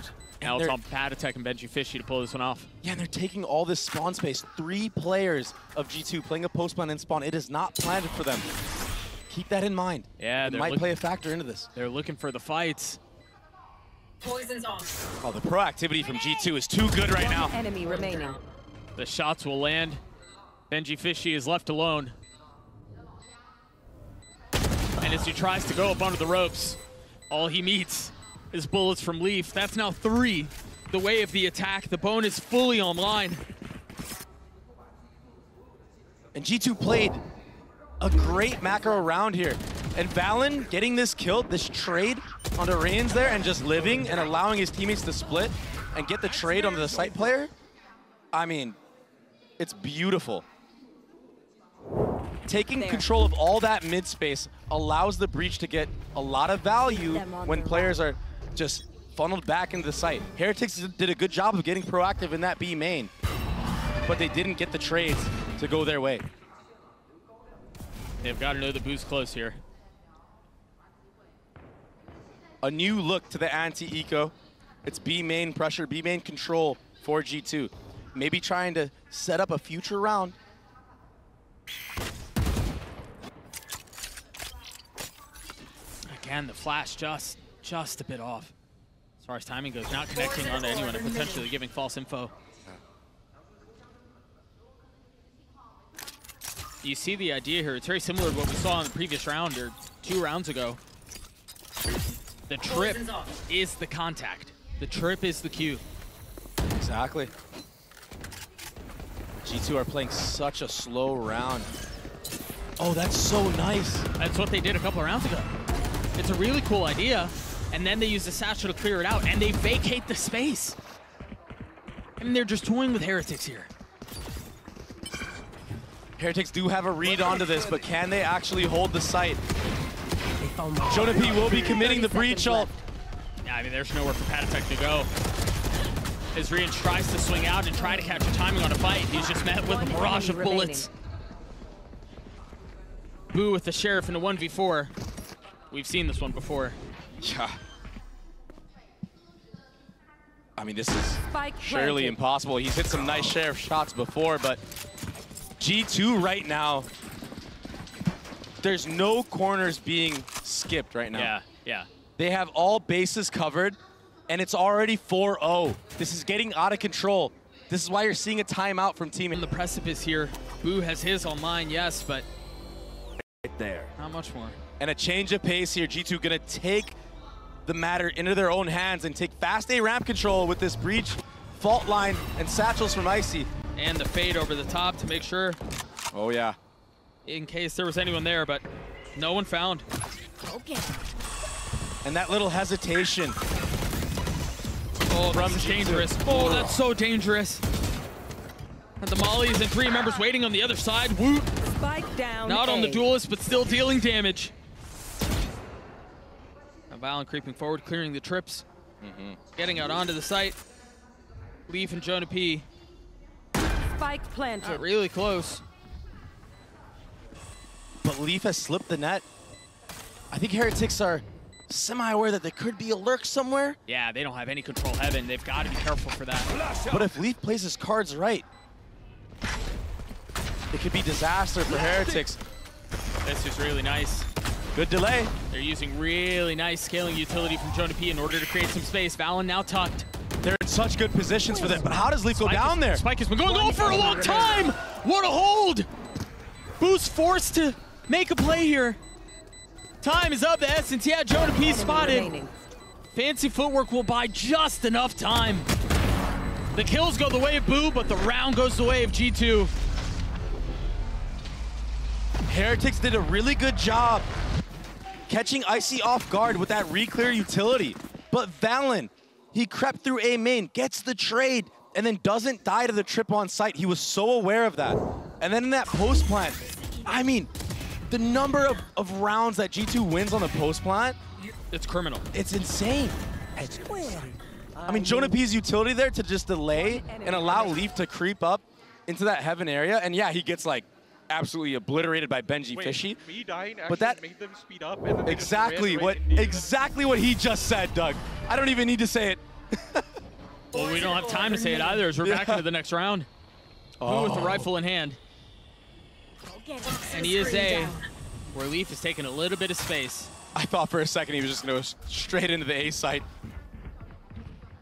Now it's on Patatek and Benji Fishy to pull this one off. Yeah, and they're taking all this spawn space. 3 players of G2 playing a post spawn and spawn. It is not planned for them. Keep that in mind. Yeah, it they're might play a factor into this. They're looking for the fights. Poison's off. Oh, the proactivity from G2 is too good right now. Enemy remaining. The shots will land. Benji Fishy is left alone. And as he tries to go up under the ropes, all he meets is bullets from Leaf. That's now 3. The way of the attack. The bone is fully online. And G2 played a great macro round here. And Valen getting this kill, this trade onto Reigns there and just living and allowing his teammates to split and get the trade onto the site player. I mean, it's beautiful. Taking control of all that mid space allows the breach to get a lot of value when players are just funneled back into the site. Heretics did a good job of getting proactive in that B main, but they didn't get the trades to go their way. They've got to know the Boo's close here. A new look to the anti-eco. It's B main pressure, B main control for G2. Maybe trying to set up a future round. Again, the flash just a bit off. As far as timing goes, not connecting onto anyone and potentially giving false info. You see the idea here. It's very similar to what we saw in the previous round or 2 rounds ago. The trip is the contact. The trip is the cue. Exactly. G2 are playing such a slow round. Oh, that's so nice. That's what they did a couple of rounds ago. It's a really cool idea. And then they use the satchel to clear it out, and they vacate the space. I mean, they're just toying with Heretics here. Heretics do have a read onto this, but can they actually hold the site? Jonah P will be committing the breach ult. Yeah, I mean, there's nowhere for Patatek to go. As Rian tries to swing out and try to capture timing on a fight, he's just met with a barrage of bullets. Boo with the Sheriff in a 1v4. We've seen this one before. Yeah. I mean, this is Spike surely planted. impossible. He's hit some nice Sheriff shots before, but G2 right now, there's no corners being skipped right now. Yeah, yeah. They have all bases covered, and it's already 4-0. This is getting out of control. This is why you're seeing a timeout from Team. On the precipice here, Boo has his online, yes, but Right there. not much more. And a change of pace here. G2 gonna take the matter into their own hands and take fast A ramp control with this breach, fault line, and satchels from Icy. And the fade over the top to make sure Oh yeah. in case there was anyone there, but no one found. Okay. And that little hesitation. Oh, From that's G2. dangerous. Oh, that's so dangerous. And the Mollies and 3 members waiting on the other side. Woot. Spike down. Not on the A. duelist, but still dealing damage. Now Valen creeping forward, clearing the trips. Getting out onto the site. Leaf and Jonah P. Spike planted. Really close. But Leaf has slipped the net. I think Heretics are semi-aware that there could be a lurk somewhere. Yeah, they don't have any control heaven. They've got to be careful for that. But if Leaf plays his cards right, it could be disaster for Heretics. This is really nice. Good delay. They're using really nice scaling utility from Jonah P in order to create some space. Valen now tucked. They're in such good positions for that. But how does Leaf go down there? Spike has been going on for a long time. What a hold. Boo's forced to make a play here. Time is of the essence. Yeah, Jonah P spotted. Remaining. Fancy footwork will buy just enough time. The kills go the way of Boo, but the round goes the way of G2. Heretics did a really good job catching Icy off guard with that re-clear utility. But Valen, he crept through A main, gets the trade, and then doesn't die to the trip on site. He was so aware of that. And then in that post plant, I mean, the number of rounds that G2 wins on the post plant, It's criminal. it's insane. I mean, Jonah P's utility there to just delay and allow Leaf to creep up into that heaven area. And yeah, he gets like absolutely obliterated by Benji Wait, Fishy. me dying actually But that made them speed up. And then they just exactly ran right into you. exactly what he just said, Doug. I don't even need to say it. Well, we don't have time to say it either as we're back into the next round. Boo with the rifle in hand. And he is A, where Leaf is taking a little bit of space. I thought for a second he was just going to go straight into the A site.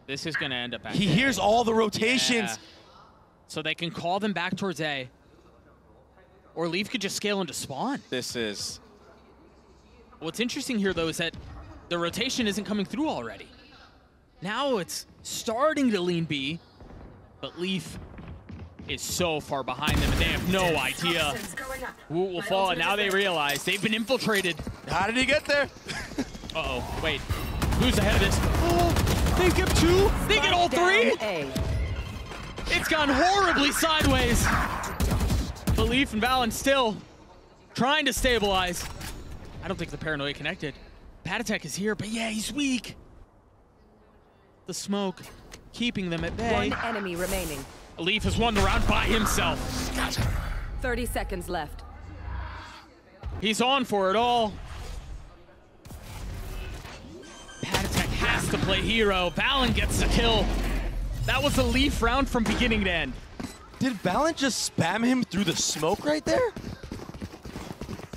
This is going to end up back He there. hears all the rotations. Yeah. So they can call them back towards A. Or Leaf could just scale into spawn. This is... What's interesting here, though, is that the rotation isn't coming through already. Now it's starting to lean B, but Leaf is so far behind them, and they have no idea who will fall. And now they realize they've been infiltrated. How did he get there? Uh-oh, wait. Who's ahead of this? Oh, they get two? They get all three? Down A. It's gone horribly sideways. But Leaf and Valen still trying to stabilize. I don't think the paranoia connected. Patatek is here, but yeah, he's weak. The smoke keeping them at bay. One enemy remaining. Leaf has won the round by himself. 30 seconds left. He's on for it all. Patatek has to play hero. Valen gets the kill. That was a Leaf round from beginning to end. Did Valen just spam him through the smoke right there?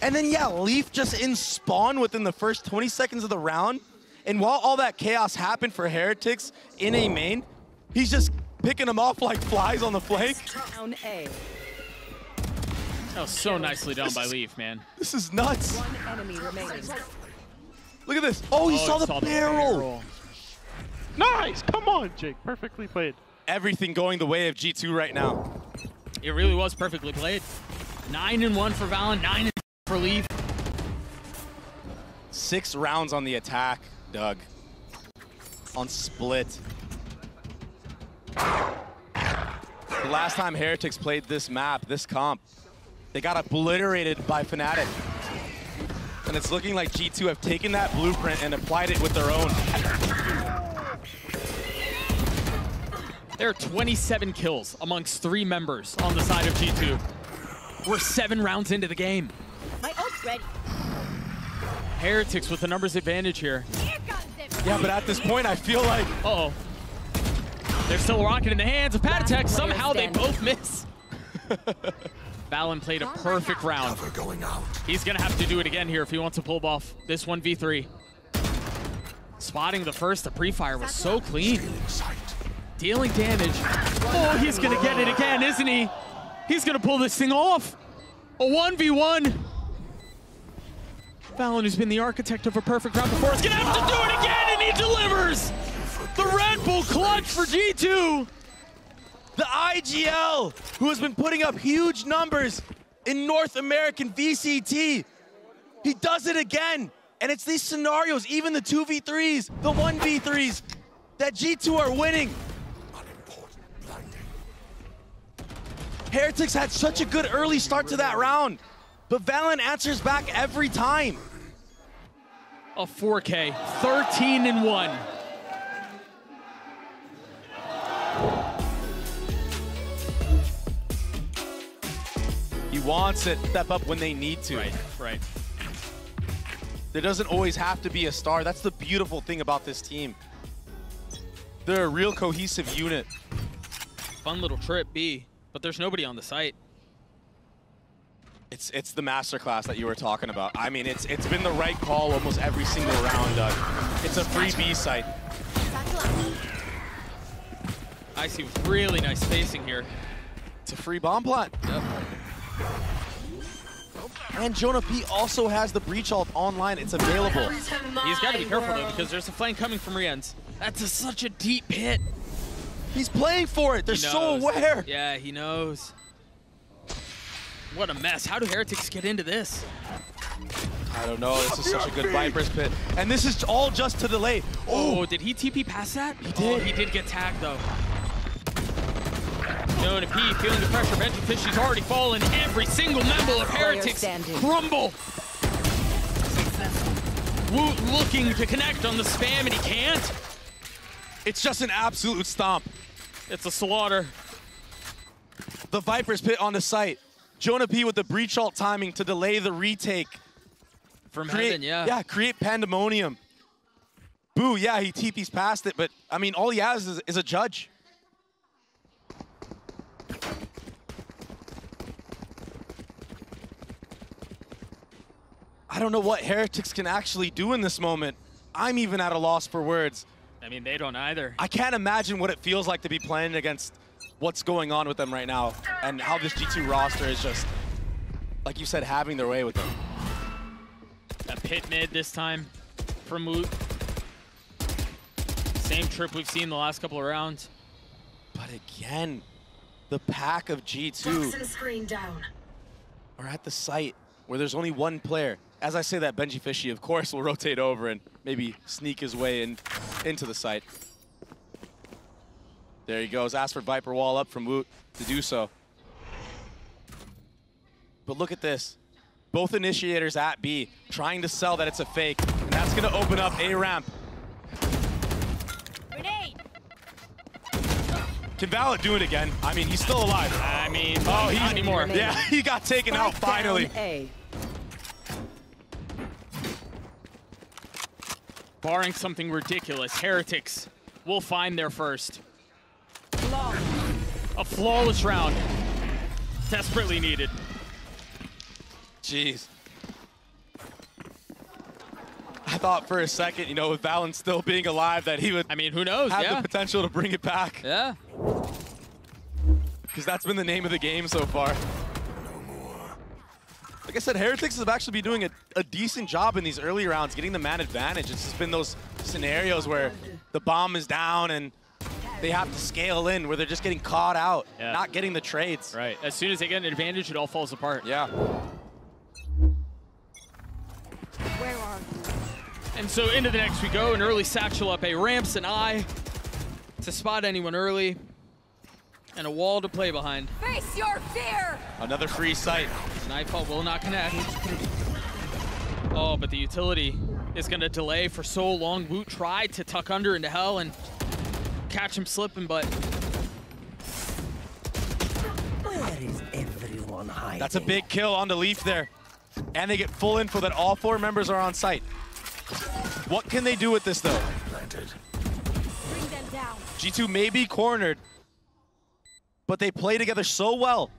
And then, yeah, Leaf just in spawn within the first 20 seconds of the round. And while all that chaos happened for Heretics in A main, he's just picking them off like flies on the flank. Down A. That was so nicely done by Leaf, man. This is nuts. One enemy remaining. Look at this. Oh, he saw he the barrel. Nice! Come on, Jake. Perfectly played. Everything going the way of G2 right now. It really was perfectly played. 9-1 for Valen, 9-2 for Leaf. 6 rounds on the attack, Doug. On split. The last time Heretics played this map, this comp, they got obliterated by Fnatic. And it's looking like G2 have taken that blueprint and applied it with their own. There are 27 kills amongst 3 members on the side of G2. We're 7 rounds into the game. My ult's ready. Heretics with the numbers advantage here. Yeah, but at this point, I feel like... Uh-oh. There's still a rocket in the hands of Patatek. Somehow they both miss. Valen played a perfect round. He's going to have to do it again here if he wants to pull off this 1v3. Spotting the first, the pre-fire was so clean. Dealing damage. Oh, he's going to get it again, isn't he? He's going to pull this thing off. A 1v1. Valen, who's been the architect of a perfect round before, is going to have to do it again, and he delivers. The Red Bull clutch for G2. The IGL, who has been putting up huge numbers in North American VCT. He does it again. And it's these scenarios, even the 2v3s, the 1v3s, that G2 are winning. Heretics had such a good early start to that round, but Valen answers back every time. A 4K, 13-1. wants it, step up when they need to. Right. There doesn't always have to be a star. That's the beautiful thing about this team. They're a real cohesive unit. Fun little trip, B, but there's nobody on the site. It's the masterclass that you were talking about. I mean, it's been the right call almost every single round, Doug. It's a free B site. I see really nice spacing here. It's a free bomb plant. Yep. And Jonah P also has the breach ult online. It's available. He's got to be careful though, because there's a flank coming from Riens. That's such a deep hit. He's playing for it. They're so aware. Yeah, he knows. What a mess. How do Heretics get into this? I don't know. This is such a good Viper's Pit. And this is all just to delay. Oh, did he TP past that? He did. Oh, he did get tagged though. Jonah P feeling the pressure. Benjifish, he's already fallen. Every single member of Heretics crumble. Woot looking to connect on the spam and he can't. It's just an absolute stomp. It's a slaughter. The Viper's Pit on the site. Jonah P with the breach ult timing to delay the retake. From heaven, yeah. Yeah, create pandemonium. Boo, yeah, he TP's past it, but I mean, all he has is a judge. I don't know what Heretics can actually do in this moment. I'm even at a loss for words. I mean, they don't either. I can't imagine what it feels like to be playing against what's going on with them right now and how this G2 roster is just, like you said, having their way with them. A pit mid this time from Woot. Same trip we've seen the last couple of rounds. But again, the pack of G2 screen down. are at the site where there's only one player. As I say that, Benjifishy, of course, will rotate over and maybe sneak his way into the site. There he goes. Asked for Viper wall up from Woot to do so. But look at this. Both initiators at B trying to sell that it's a fake, and that's going to open up A ramp. Can Valet do it again? I mean, he's still alive. I mean, oh, he's not anymore. Yeah, he got taken out finally. A. Barring something ridiculous, Heretics will find their first. A flawless round. Desperately needed. Jeez. I thought for a second, you know, with Valen still being alive, that he would, I mean, who knows? have Yeah. the potential to bring it back. Yeah. Because that's been the name of the game so far. Like I said, Heretics have actually been doing a decent job in these early rounds, getting the man advantage. It's just been those scenarios where the bomb is down and they have to scale in, where they're just getting caught out, not getting the trades. Right. As soon as they get an advantage, it all falls apart. Yeah. Where are you? And so into the next we go. An early satchel up, a ramps and I to spot anyone early, and a wall to play behind. Face your fear! Another free site. Nightfall will not connect. Oh, but the utility is going to delay for so long. Woot tried to tuck under into hell and catch him slipping, but Where is everyone hiding? That's a big kill on the Leaf there. And they get full info that all 4 members are on site. What can they do with this, though? Bring them down. G2 may be cornered, but they play together so well.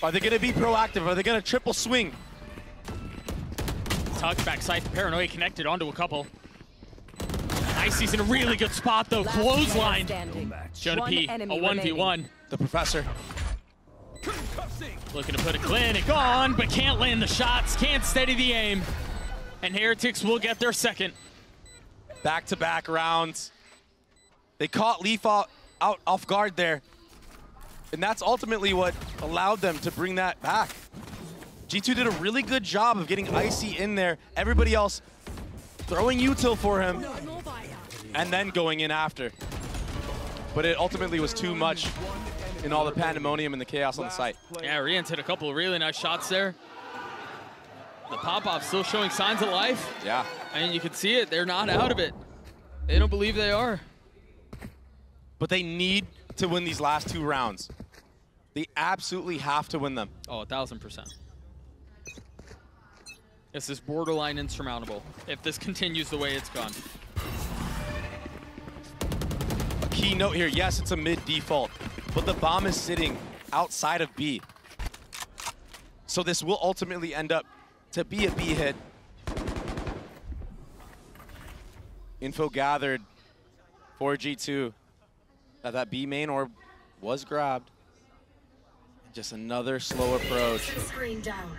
Are they going to be proactive? Are they going to triple swing? tucked backside. Paranoia connected onto a couple. Icy's in a really good spot, though. Clothesline. Jonah P, a 1v1. The Professor. Looking to put a clinic on, but can't land the shots, can't steady the aim. And Heretics will get their second. Back-to-back rounds. They caught Leaf off guard there. And that's ultimately what allowed them to bring that back. G2 did a really good job of getting Icy in there. Everybody else throwing util for him and then going in after. But it ultimately was too much in all the pandemonium and the chaos on the site. Yeah, Riens hit a couple of really nice shots there. The pop-off still showing signs of life. Yeah. And you can see it, they're not out of it. They don't believe they are. But they need to win these last 2 rounds. They absolutely have to win them. Oh, 1000%. This is borderline insurmountable if this continues the way it's gone. A key note here, yes, it's a mid default, but the bomb is sitting outside of B. So this will ultimately end up to be a B hit. Info gathered for G2 that B main orb was grabbed. Just another slow approach. Screen down.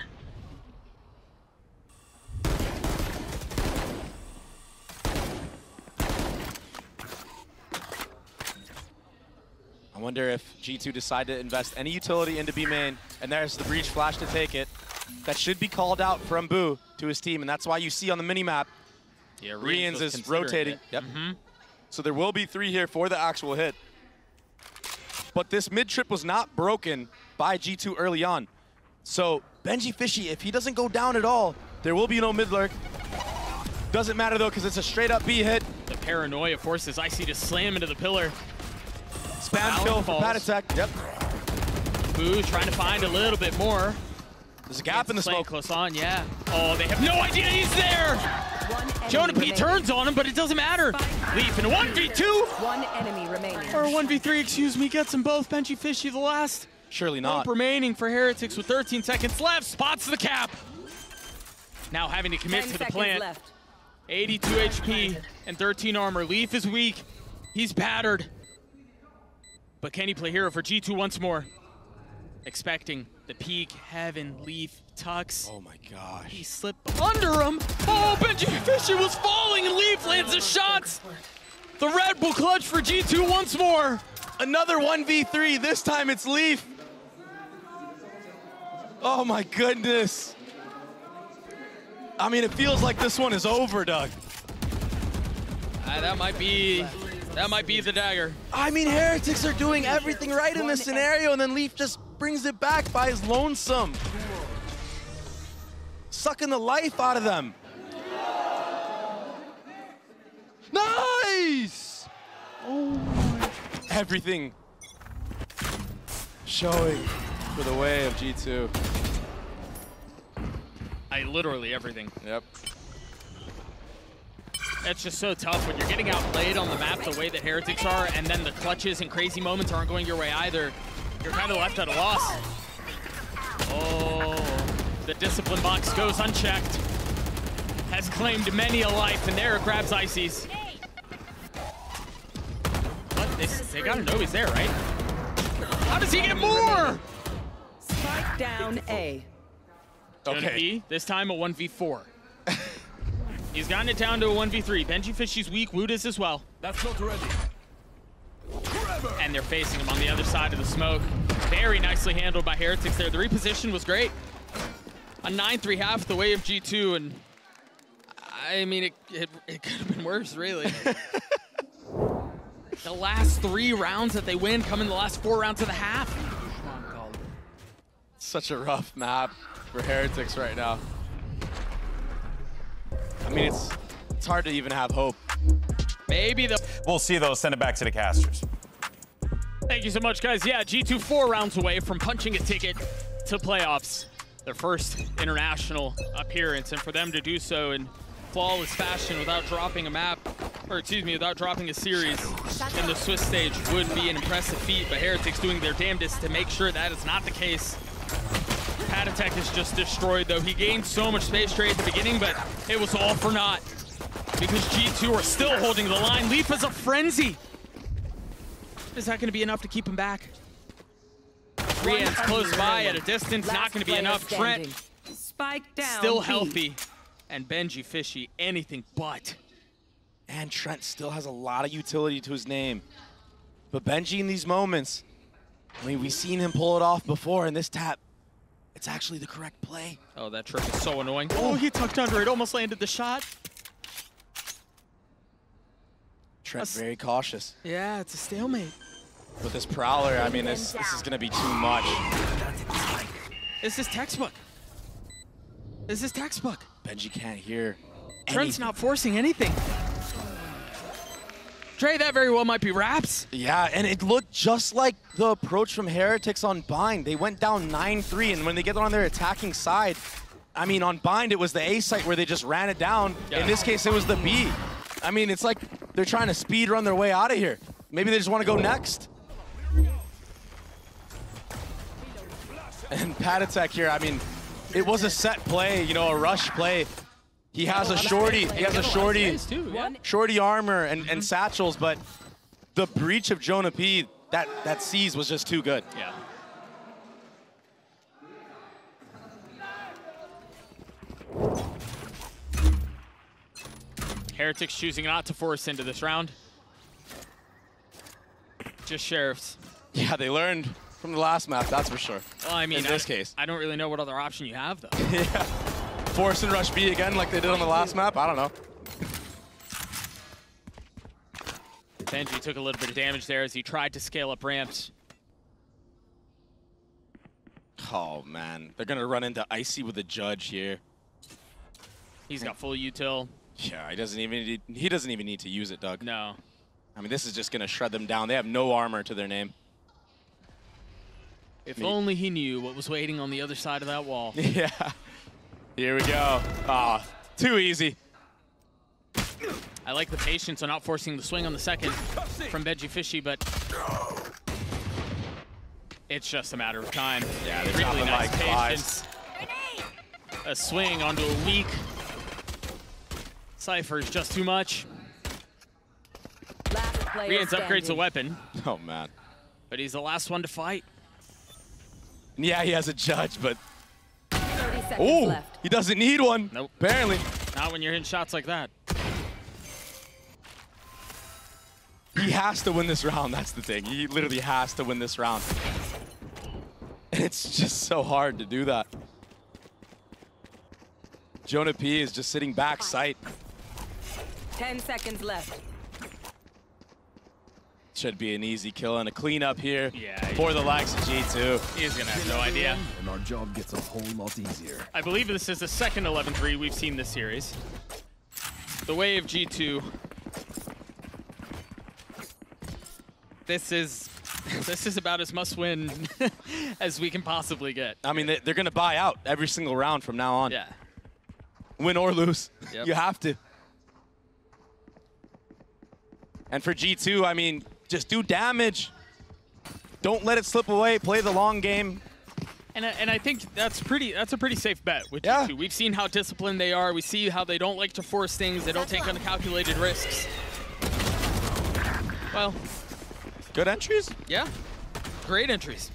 I wonder if G2 decide to invest any utility into B main, and there's the breach flash to take it. That should be called out from Boo to his team, and that's why you see on the minimap, Yeah, Rians is rotating. It. Yep. So there will be 3 here for the actual hit. But this mid trip was not broken by G2 early on. So Benji Fishy, if he doesn't go down at all, there will be no mid lurk. Doesn't matter though, because it's a straight up B hit. The paranoia forces Icy to slam into the pillar. Spam kill for Patatek. Yep. Boo trying to find a little bit more. There's a gap in the smoke. Close on, yeah. Oh, they have no idea he's there. Jonah P turns on him, but it doesn't matter. Leaf in a 1v2. One enemy remaining. Or a 1v3, excuse me, gets them both. Benji Fishy the last. Surely not. Hope remaining for Heretics with 13 seconds left. Spots the cap. Now having to commit 10 to the seconds plant. left. 82 HP and 13 armor. Leaf is weak. He's battered. But can he play hero for G2 once more? Expecting the peak, Heaven, Leaf, Tux. Oh my gosh. He slipped under him. Oh, Benji Fisher was falling and Leaf lands the shots. The Red Bull clutch for G2 once more. Another 1v3, this time it's Leaf. Oh my goodness. I mean, it feels like this one is over, Doug. That might be the dagger. I mean, Heretics are doing everything right in this scenario, and then Leaf just brings it back by his lonesome. Sucking the life out of them. Nice! Oh. Everything showing for the way of G2. Literally everything. Yep. It's just so tough when you're getting outplayed on the map the way that Heretics are, and then the clutches and crazy moments aren't going your way either. You're kind of left at a loss. Oh, the discipline box goes unchecked. Has claimed many a life, and there it grabs Icy's. But they gotta know he's there, right? How does he get more? Spike down A. Okay. This time a 1v4. He's gotten it down to a 1v3. Benji Fishy's weak, Wood is as well. That's not ready. And they're facing him on the other side of the smoke. Very nicely handled by Heretics there. The reposition was great. A 9-3 half the way of G2, and I mean, it could have been worse, really. The last 3 rounds that they win come in the last 4 rounds of the half. Such a rough map for Heretics right now. I mean, it's hard to even have hope. Maybe the... We'll see, though. Send it back to the casters. Thank you so much, guys. Yeah, G2 4 rounds away from punching a ticket to playoffs. Their first international appearance, and for them to do so in flawless fashion without dropping a map, or excuse me, without dropping a series in the Swiss stage would be an impressive feat, but Heretics doing their damnedest to make sure that is not the case. Patatek is just destroyed, though. He gained so much space trade at the beginning, but it was all for naught because G2 are still holding the line. Leaf is a frenzy. Is that going to be enough to keep him back? Rian's close by at a distance, not going to be enough. Trent Spike down. still B. healthy, and Benji Fishy anything but. And Trent still has a lot of utility to his name. But Benji in these moments, I mean, we've seen him pull it off before in this tap. It's actually the correct play. Oh, that trick is so annoying. Oh, he tucked under it, almost landed the shot. Trent very cautious. Yeah, it's a stalemate. With this Prowler, I mean, this is going to be too much. This is textbook. This is textbook. Benji can't hear Trent's not forcing anything. Trey, that very well might be Raps. Yeah, and it looked just like the approach from Heretics on Bind. They went down 9-3, and when they get on their attacking side, I mean, on Bind, it was the A site where they just ran it down. Yeah. In this case, it was the B. I mean, it's like they're trying to speed run their way out of here. Maybe they just want to go next. And Patatek here, I mean, it was a set play, you know, a rush play. He has a shorty, shorty armor and satchels, but the breach of Jonah P, that seize was just too good. Yeah. Heretics choosing not to force into this round. Just Sheriffs. Yeah, they learned from the last map, that's for sure. Well, I mean, in this case. I don't really know what other option you have, though. Yeah. Force and rush B again like they did on the last map? I don't know. Benji took a little bit of damage there as he tried to scale up ramps. Oh, man. They're going to run into Icy with a Judge here. He's got full util. Yeah, he doesn't even need to use it, Doug. No. I mean, this is just going to shred them down. They have no armor to their name. If only he knew what was waiting on the other side of that wall. Yeah. Here we go. Ah, too easy. I like the patience on not forcing the swing on the second from Benji Fishy, but it's just a matter of time. Yeah, they're really dropping nice like patience. A swing onto a weak Cypher is just too much. Last player Rians standing. upgrades a weapon, Oh, man. but he's the last one to fight. Yeah, he has a Judge, but 30 seconds ooh, left. he doesn't need one. Nope. Apparently. Not when you're hitting shots like that. He has to win this round, that's the thing. He literally has to win this round. And it's just so hard to do that. Jonah P is just sitting back sight. 10 seconds left. Should be an easy kill and a cleanup here Yeah, for the likes of G2. He's gonna have no idea. And our job gets a whole lot easier. I believe this is the second 11-3 we've seen this series. The way of G2. This is about as must-win as we can possibly get. I mean, they're going to buy out every single round from now on. Yeah. Win or lose. Yep. You have to. And for G2, I mean, just do damage. Don't let it slip away. Play the long game. And I think that's a pretty safe bet with G2. Yeah. We've seen how disciplined they are. We see how they don't like to force things. They don't take uncalculated risks. Well, Good entries. yeah. Great entries.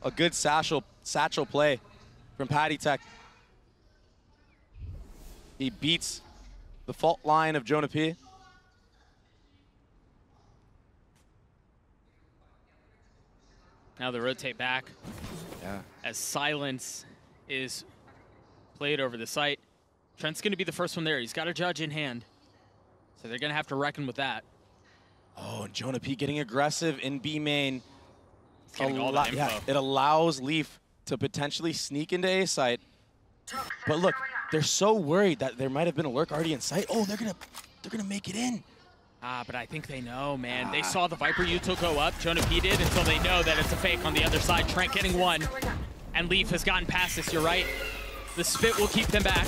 A good satchel play from Patatek. He beats the fault line of Jonah P. Now they rotate back Yeah. as silence is played over the site. Trent's going to be the first one there. He's got a Judge in hand. So they're going to have to reckon with that. Oh, and Jonah P getting aggressive in B main. Getting all that info. Yeah, it allows Leaf to potentially sneak into A site. But look, they're so worried that there might have been a lurk already in sight. Oh, they're gonna make it in. But I think they know, man. They saw the Viper util go up. Jonah P did until they know that it's a fake on the other side. Trent getting one. And Leaf has gotten past this, you're right. The spit will keep them back.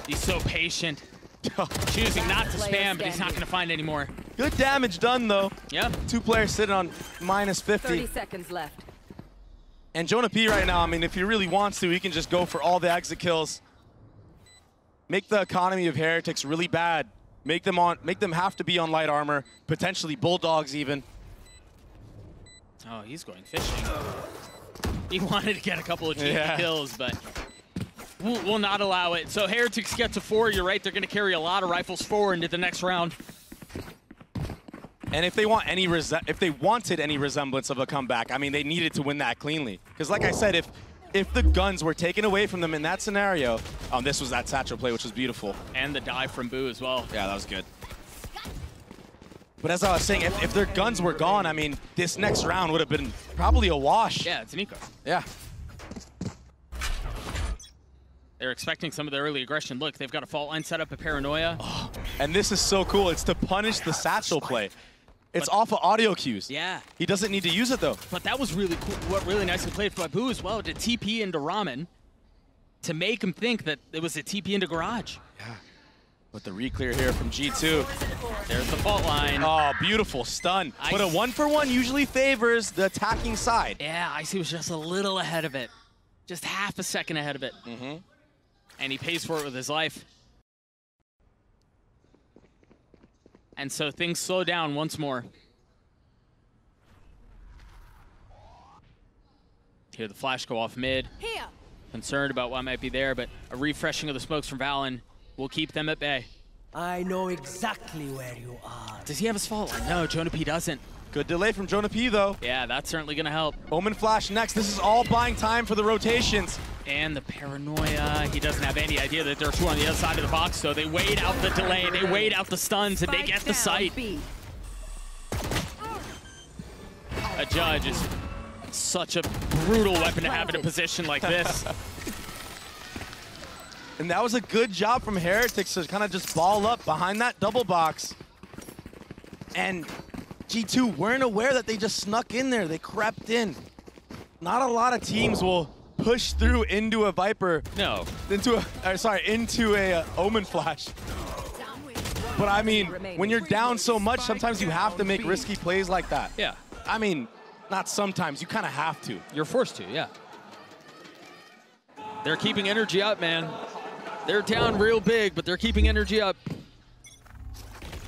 He's so patient. Choosing not to spam, but he's not going to find any more. Good damage done, though. Yeah. 2 players sitting on minus 50. 30 seconds left. And Jonah P right now, I mean, if he really wants to, he can just go for all the exit kills. Make the economy of Heretics really bad. Make them have to be on light armor, potentially Bulldogs even. Oh, he's going fishing. He wanted to get a couple of cheeky kills, but we'll not allow it. So Heretics get to 4. You're right. They're going to carry a lot of rifles forward into the next round. And if they want if they wanted any resemblance of a comeback, I mean, they needed to win that cleanly. Because like I said, if the guns were taken away from them in that scenario, this was that satchel play, which was beautiful. And the dive from Boo as well. Yeah, that was good. But as I was saying, if their guns were gone, I mean, this next round would have been probably a wash. Yeah, it's Nico. Yeah. They're expecting some of the early aggression. Look, they've got a fault line set up, a paranoia. Oh, and this is so cool. It's to punish the satchel play. It's off of audio cues. Yeah. He doesn't need to use it, though. But that was really cool. What really nicely played by Boo as well to TP into Ramen to make him think that it was a TP into Garage. Yeah. With the reclear here from G2. There's the fault line. Oh, beautiful stun. But a 1-for-1 usually favors the attacking side. Yeah, Icy was just a little ahead of it. Just half a second ahead of it. Mm-hmm. And he pays for it with his life. And so things slow down once more. Hear the flash go off mid. Here. Concerned about what might be there, but a refreshing of the smokes from Valen will keep them at bay. I know exactly where you are. Does he have his fault line? No, Jonah P doesn't. Good delay from Jonah P, though. Yeah, that's certainly going to help. Omen Flash next. This is all buying time for the rotations. And the paranoia. He doesn't have any idea that there are two on the other side of the box, so they wait out the delay, they wait out the stuns, and they get the sight. A judge is such a brutal weapon to have in a position like this. And that was a good job from Heretics to kind of just ball up behind that double box. And G2 weren't aware that they just snuck in there. They crept in. Not a lot of teams will push through into a Viper. No. Into a Omen Flash. But I mean, when you're down so much, sometimes you have to make risky plays like that. Yeah. I mean, not sometimes. You kind of have to. You're forced to, yeah. They're keeping energy up, man. They're down real big, but they're keeping energy up.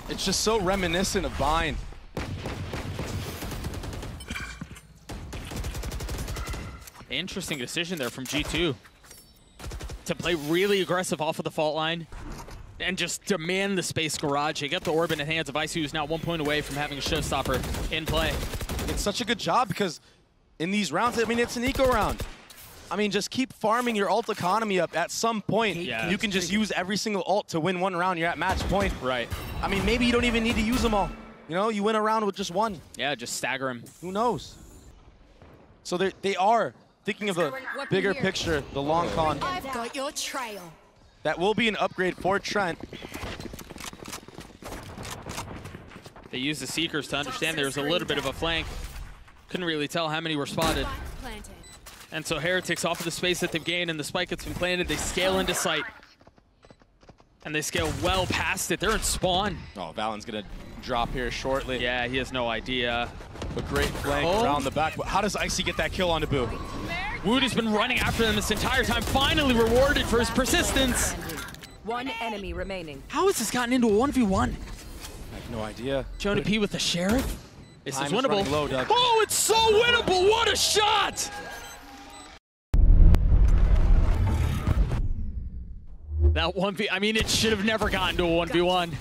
It's just so reminiscent of Bind. Interesting decision there from G2 to play really aggressive off of the fault line and just demand the space Garage. They get the orb in the hands of Icy, who's now 1 point away from having a showstopper in play. It's such a good job because in these rounds, I mean, it's an eco round. I mean, just keep farming your ult economy up. At some point, you can just use every single ult to win one round. You're at match point. Right. I mean, maybe you don't even need to use them all. You know, you win a round with just one. Yeah, just stagger him. Who knows? So they are thinking of the bigger picture, the long con. I've got your trail. That will be an upgrade for Trent. They used the Seekers to understand there was a little bit of a flank. Couldn't really tell how many were spotted. And so Heretics off of the space that they've gained and the spike that's been planted, they scale into sight. And they scale well past it. They're in spawn. Oh, Valen's gonna drop here shortly. Yeah, he has no idea. A great flank around the back. How does Icy get that kill onto Boo? Wood has been running after them this entire time, finally rewarded for his persistence. One enemy remaining. How has this gotten into a 1v1? I have no idea. Jonah P with the Sheriff? This is winnable. Low, Doug. Oh, it's so winnable! What a shot! That 1v, I mean, it should have never gotten to a 1v1.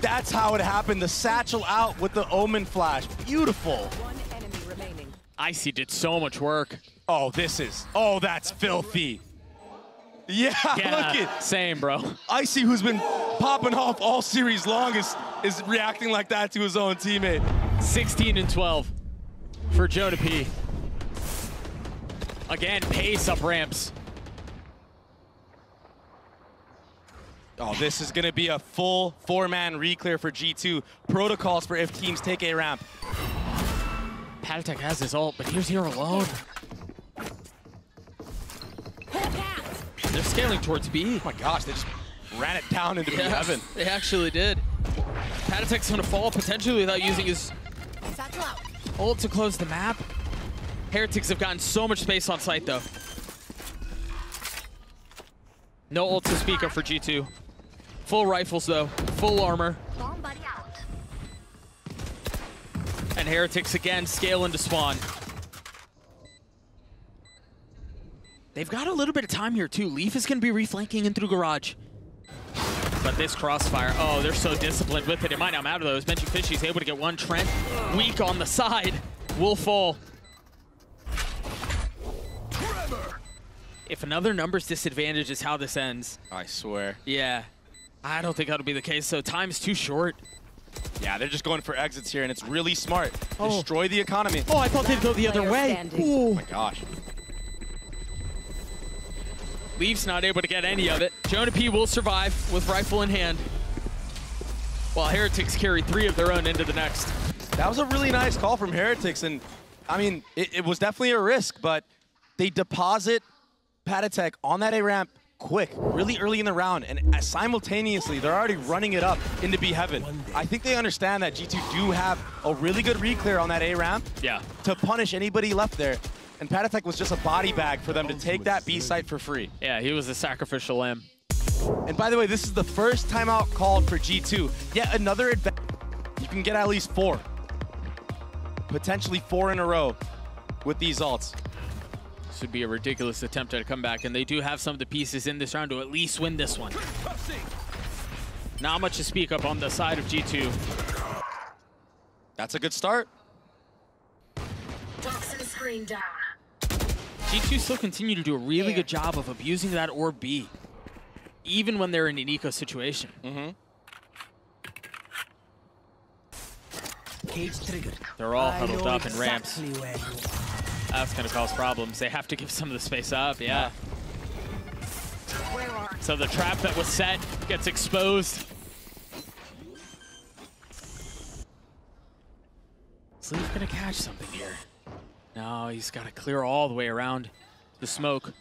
That's how it happened. The satchel out with the Omen Flash. Beautiful. One enemy remaining. Icy did so much work. Oh, that's filthy. Yeah, look at same, bro. Icy, who's been popping off all series long, is reacting like that to his own teammate. 16 and 12 for Jonah P. Again, pace up ramps. Oh, this is going to be a full 4-man reclear for G2. Protocols for if teams take a ramp. Patatech has his ult, but here's here alone. They're scaling towards B. Oh my gosh, they just ran it down into B7. They actually did. Patatech's going to fall potentially without using his ult to close the map. Heretics have gotten so much space on site, though. No ult to speak of for G2. Full rifles, though. Full armor. And Heretics again scale into spawn. They've got a little bit of time here, too. Leaf is going to be reflanking in through Garage. But this crossfire, oh, they're so disciplined with it. It might not matter, though. As Benji Fishy's able to get one. Trent, weak on the side, will fall. If another numbers disadvantage is how this ends. I swear. Yeah. I don't think that'll be the case, so time's too short. Yeah, they're just going for exits here, and it's really smart. Destroy the economy. Oh, I thought they'd go the other way. Oh my gosh. Leaf's not able to get any of it. Jonah P will survive with rifle in hand, while Heretics carry 3 of their own into the next. That was a really nice call from Heretics, and I mean, it was definitely a risk, but they deposit Patatek on that A ramp quick, really early in the round, and simultaneously, they're already running it up into B heaven. I think they understand that G2 do have a really good reclear on that A ramp to punish anybody left there. And Patatek was just a body bag for them to take that B site for free. Yeah, he was a sacrificial lamb. And by the way, this is the first timeout called for G2. Yet another advantage. You can get at least 4. Potentially 4 in a row with these ults. This would be a ridiculous attempt at a comeback, and they do have some of the pieces in this round to at least win this one. Not much to speak of on the side of G2. That's a good start. Toxin screen down. G2 still continue to do a really good job of abusing that orb B, even when they're in an eco situation. Cage triggered. They're all huddled up in ramps. Exactly where you are. That's going to cause problems. They have to give some of the space up, yeah. So the trap that was set gets exposed. Is Leaf going to catch something here? No, he's got to clear all the way around the smoke.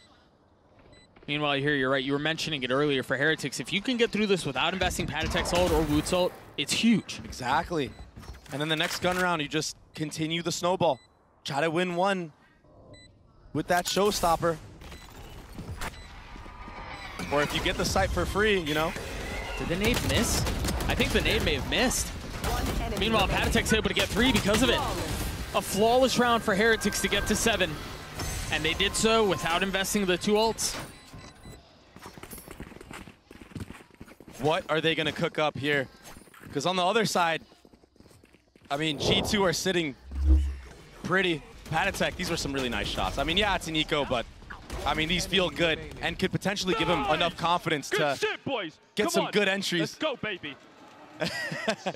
Meanwhile, here, you're right. You were mentioning it earlier for Heretics. If you can get through this without investing Patatek's ult or Woot's ult, it's huge. Exactly. And then the next gun round, you just continue the snowball. Try to win one with that showstopper. Or if you get the site for free, you know. Did the nade miss? I think the nade may have missed. Meanwhile, Patatek's able to get 3 because of it. A flawless round for Heretics to get to 7. And they did so without investing the 2 ults. What are they going to cook up here? Because on the other side, I mean, G2 are sitting pretty. Patatek, these were some really nice shots. I mean, yeah, it's an eco, but I mean, these feel good and could potentially give him enough confidence to get some good entries. Let's go, baby.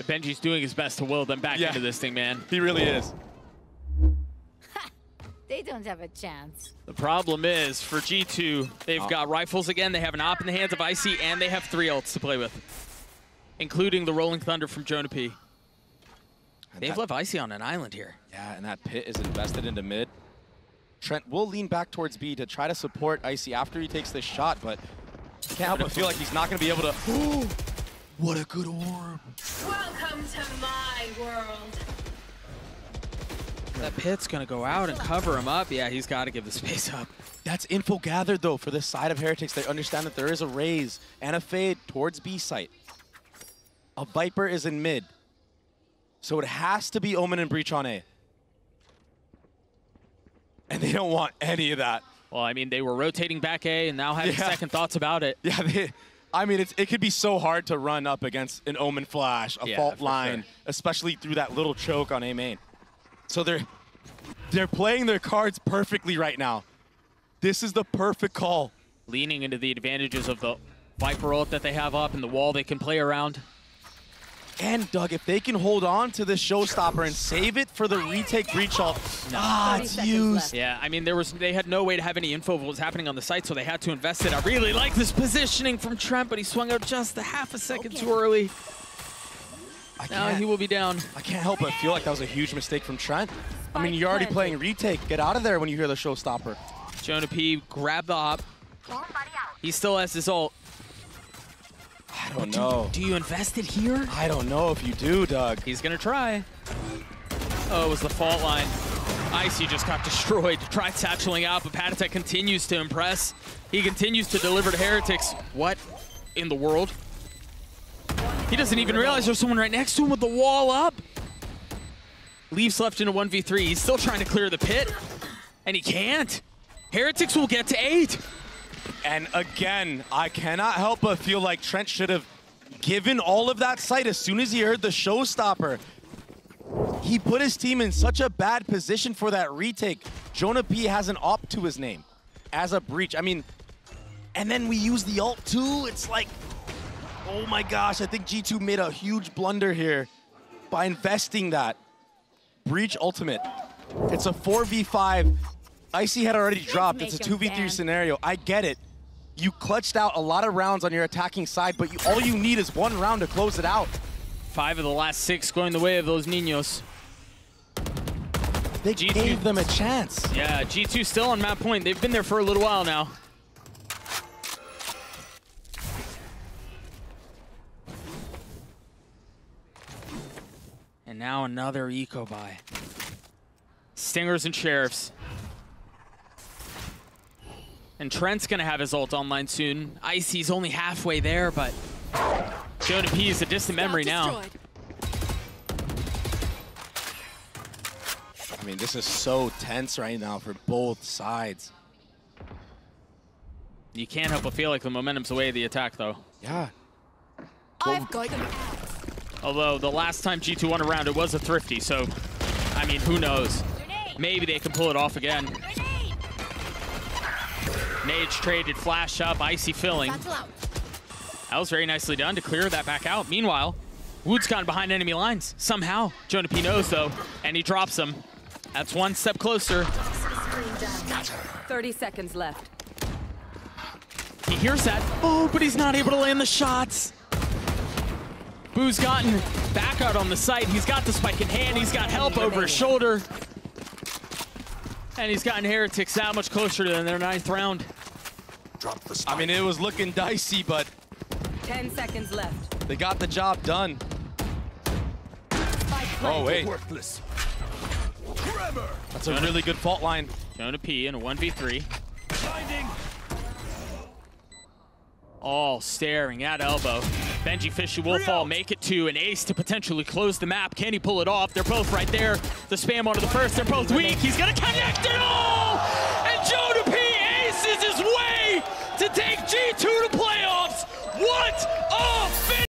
Benji's doing his best to will them back into this thing, man. He really is. They don't have a chance. The problem is, for G2, they've got rifles again, they have an op in the hands of Icy, and they have 3 ults to play with, including the Rolling Thunder from Jonah P. They've left Icy on an island here. Yeah, and that pit is invested into mid. Trent will lean back towards B to try to support Icy after he takes this shot, but can't help but feel like he's not going to be able to... Ooh, what a good orb. Welcome to my world. That pit's going to go out and cover him up. Yeah, he's got to give the space up. That's info gathered, though, for this side of Heretics. They understand that there is a raise and a fade towards B site. A Viper is in mid. So it has to be Omen and Breach on A. And they don't want any of that. Well, I mean, they were rotating back A and now having second thoughts about it. Yeah, I mean, it could be so hard to run up against an Omen flash, a fault line, especially through that little choke on A main. So they're playing their cards perfectly right now. This is the perfect call. Leaning into the advantages of the Viper ult that they have up and the wall they can play around. And Doug, if they can hold on to this showstopper and save it for the retake breach ult, it's used. Yeah, I mean, they had no way to have any info of what was happening on the site, so they had to invest it. I really like this positioning from Trent, but he swung out just a half a second too early. Now he will be down. I can't help but feel like that was a huge mistake from Trent. I mean, you're already playing retake. Get out of there when you hear the showstopper. Jonah P grabbed the op. He still has his ult. I don't know. Do you invest it here? I don't know if you do, Doug. He's going to try. Oh, it was the fault line. Icy just got destroyed. Tried satcheling out, but Patatek continues to impress. He continues to deliver to Heretics. What in the world? He doesn't even realize there's someone right next to him with the wall up. Leaves left in a 1v3. He's still trying to clear the pit, and he can't. Heretics will get to 8. And again, I cannot help but feel like Trent should have given all of that sight as soon as he heard the showstopper. He put his team in such a bad position for that retake. Jonah P has an op to his name as a breach. I mean, and then we use the ult too. It's like, oh my gosh, I think G2 made a huge blunder here by investing that. Breach ultimate. It's a 4v5. Icy had already dropped. It's a 2v3 scenario. I get it. You clutched out a lot of rounds on your attacking side, but all you need is one round to close it out. 5 of the last 6 going the way of those Niños. They gave them a chance. Yeah, G2 still on map point. They've been there for a little while now. And now another eco buy. Stingers and Sheriffs. And Trent's gonna have his ult online soon. Icy's only halfway there, but Jonah P is a distant memory now. I mean, this is so tense right now for both sides. You can't help but feel like the momentum's away the attack, though. Yeah. I've got them. Although the last time G2 won a round, it was a thrifty, so, I mean, who knows? Maybe they can pull it off again. Nage traded flash up, Icy filling. That was very nicely done to clear that back out. Meanwhile, Wood's gone behind enemy lines. Somehow, Jonah P knows, though, and he drops them. That's one step closer. 30 seconds left. He hears that. Oh, but he's not able to land the shots. Boo's gotten back out on the site. He's got the spike in hand. He's got help over his shoulder. And he's gotten Heretics that much closer to their 9th round. I mean, it was looking dicey, but 10 seconds left. they got the job done. Oh, wait. Worthless. That's a really good fault line. Jonah P in a 1v3. All staring at elbow. Benji Fishy will fall, make it to an ace to potentially close the map. Can he pull it off? They're both right there. The spam onto the first, they're both weak. He's gonna connect it all! And Jonah P aces his way to take G2 to playoffs. What a finish!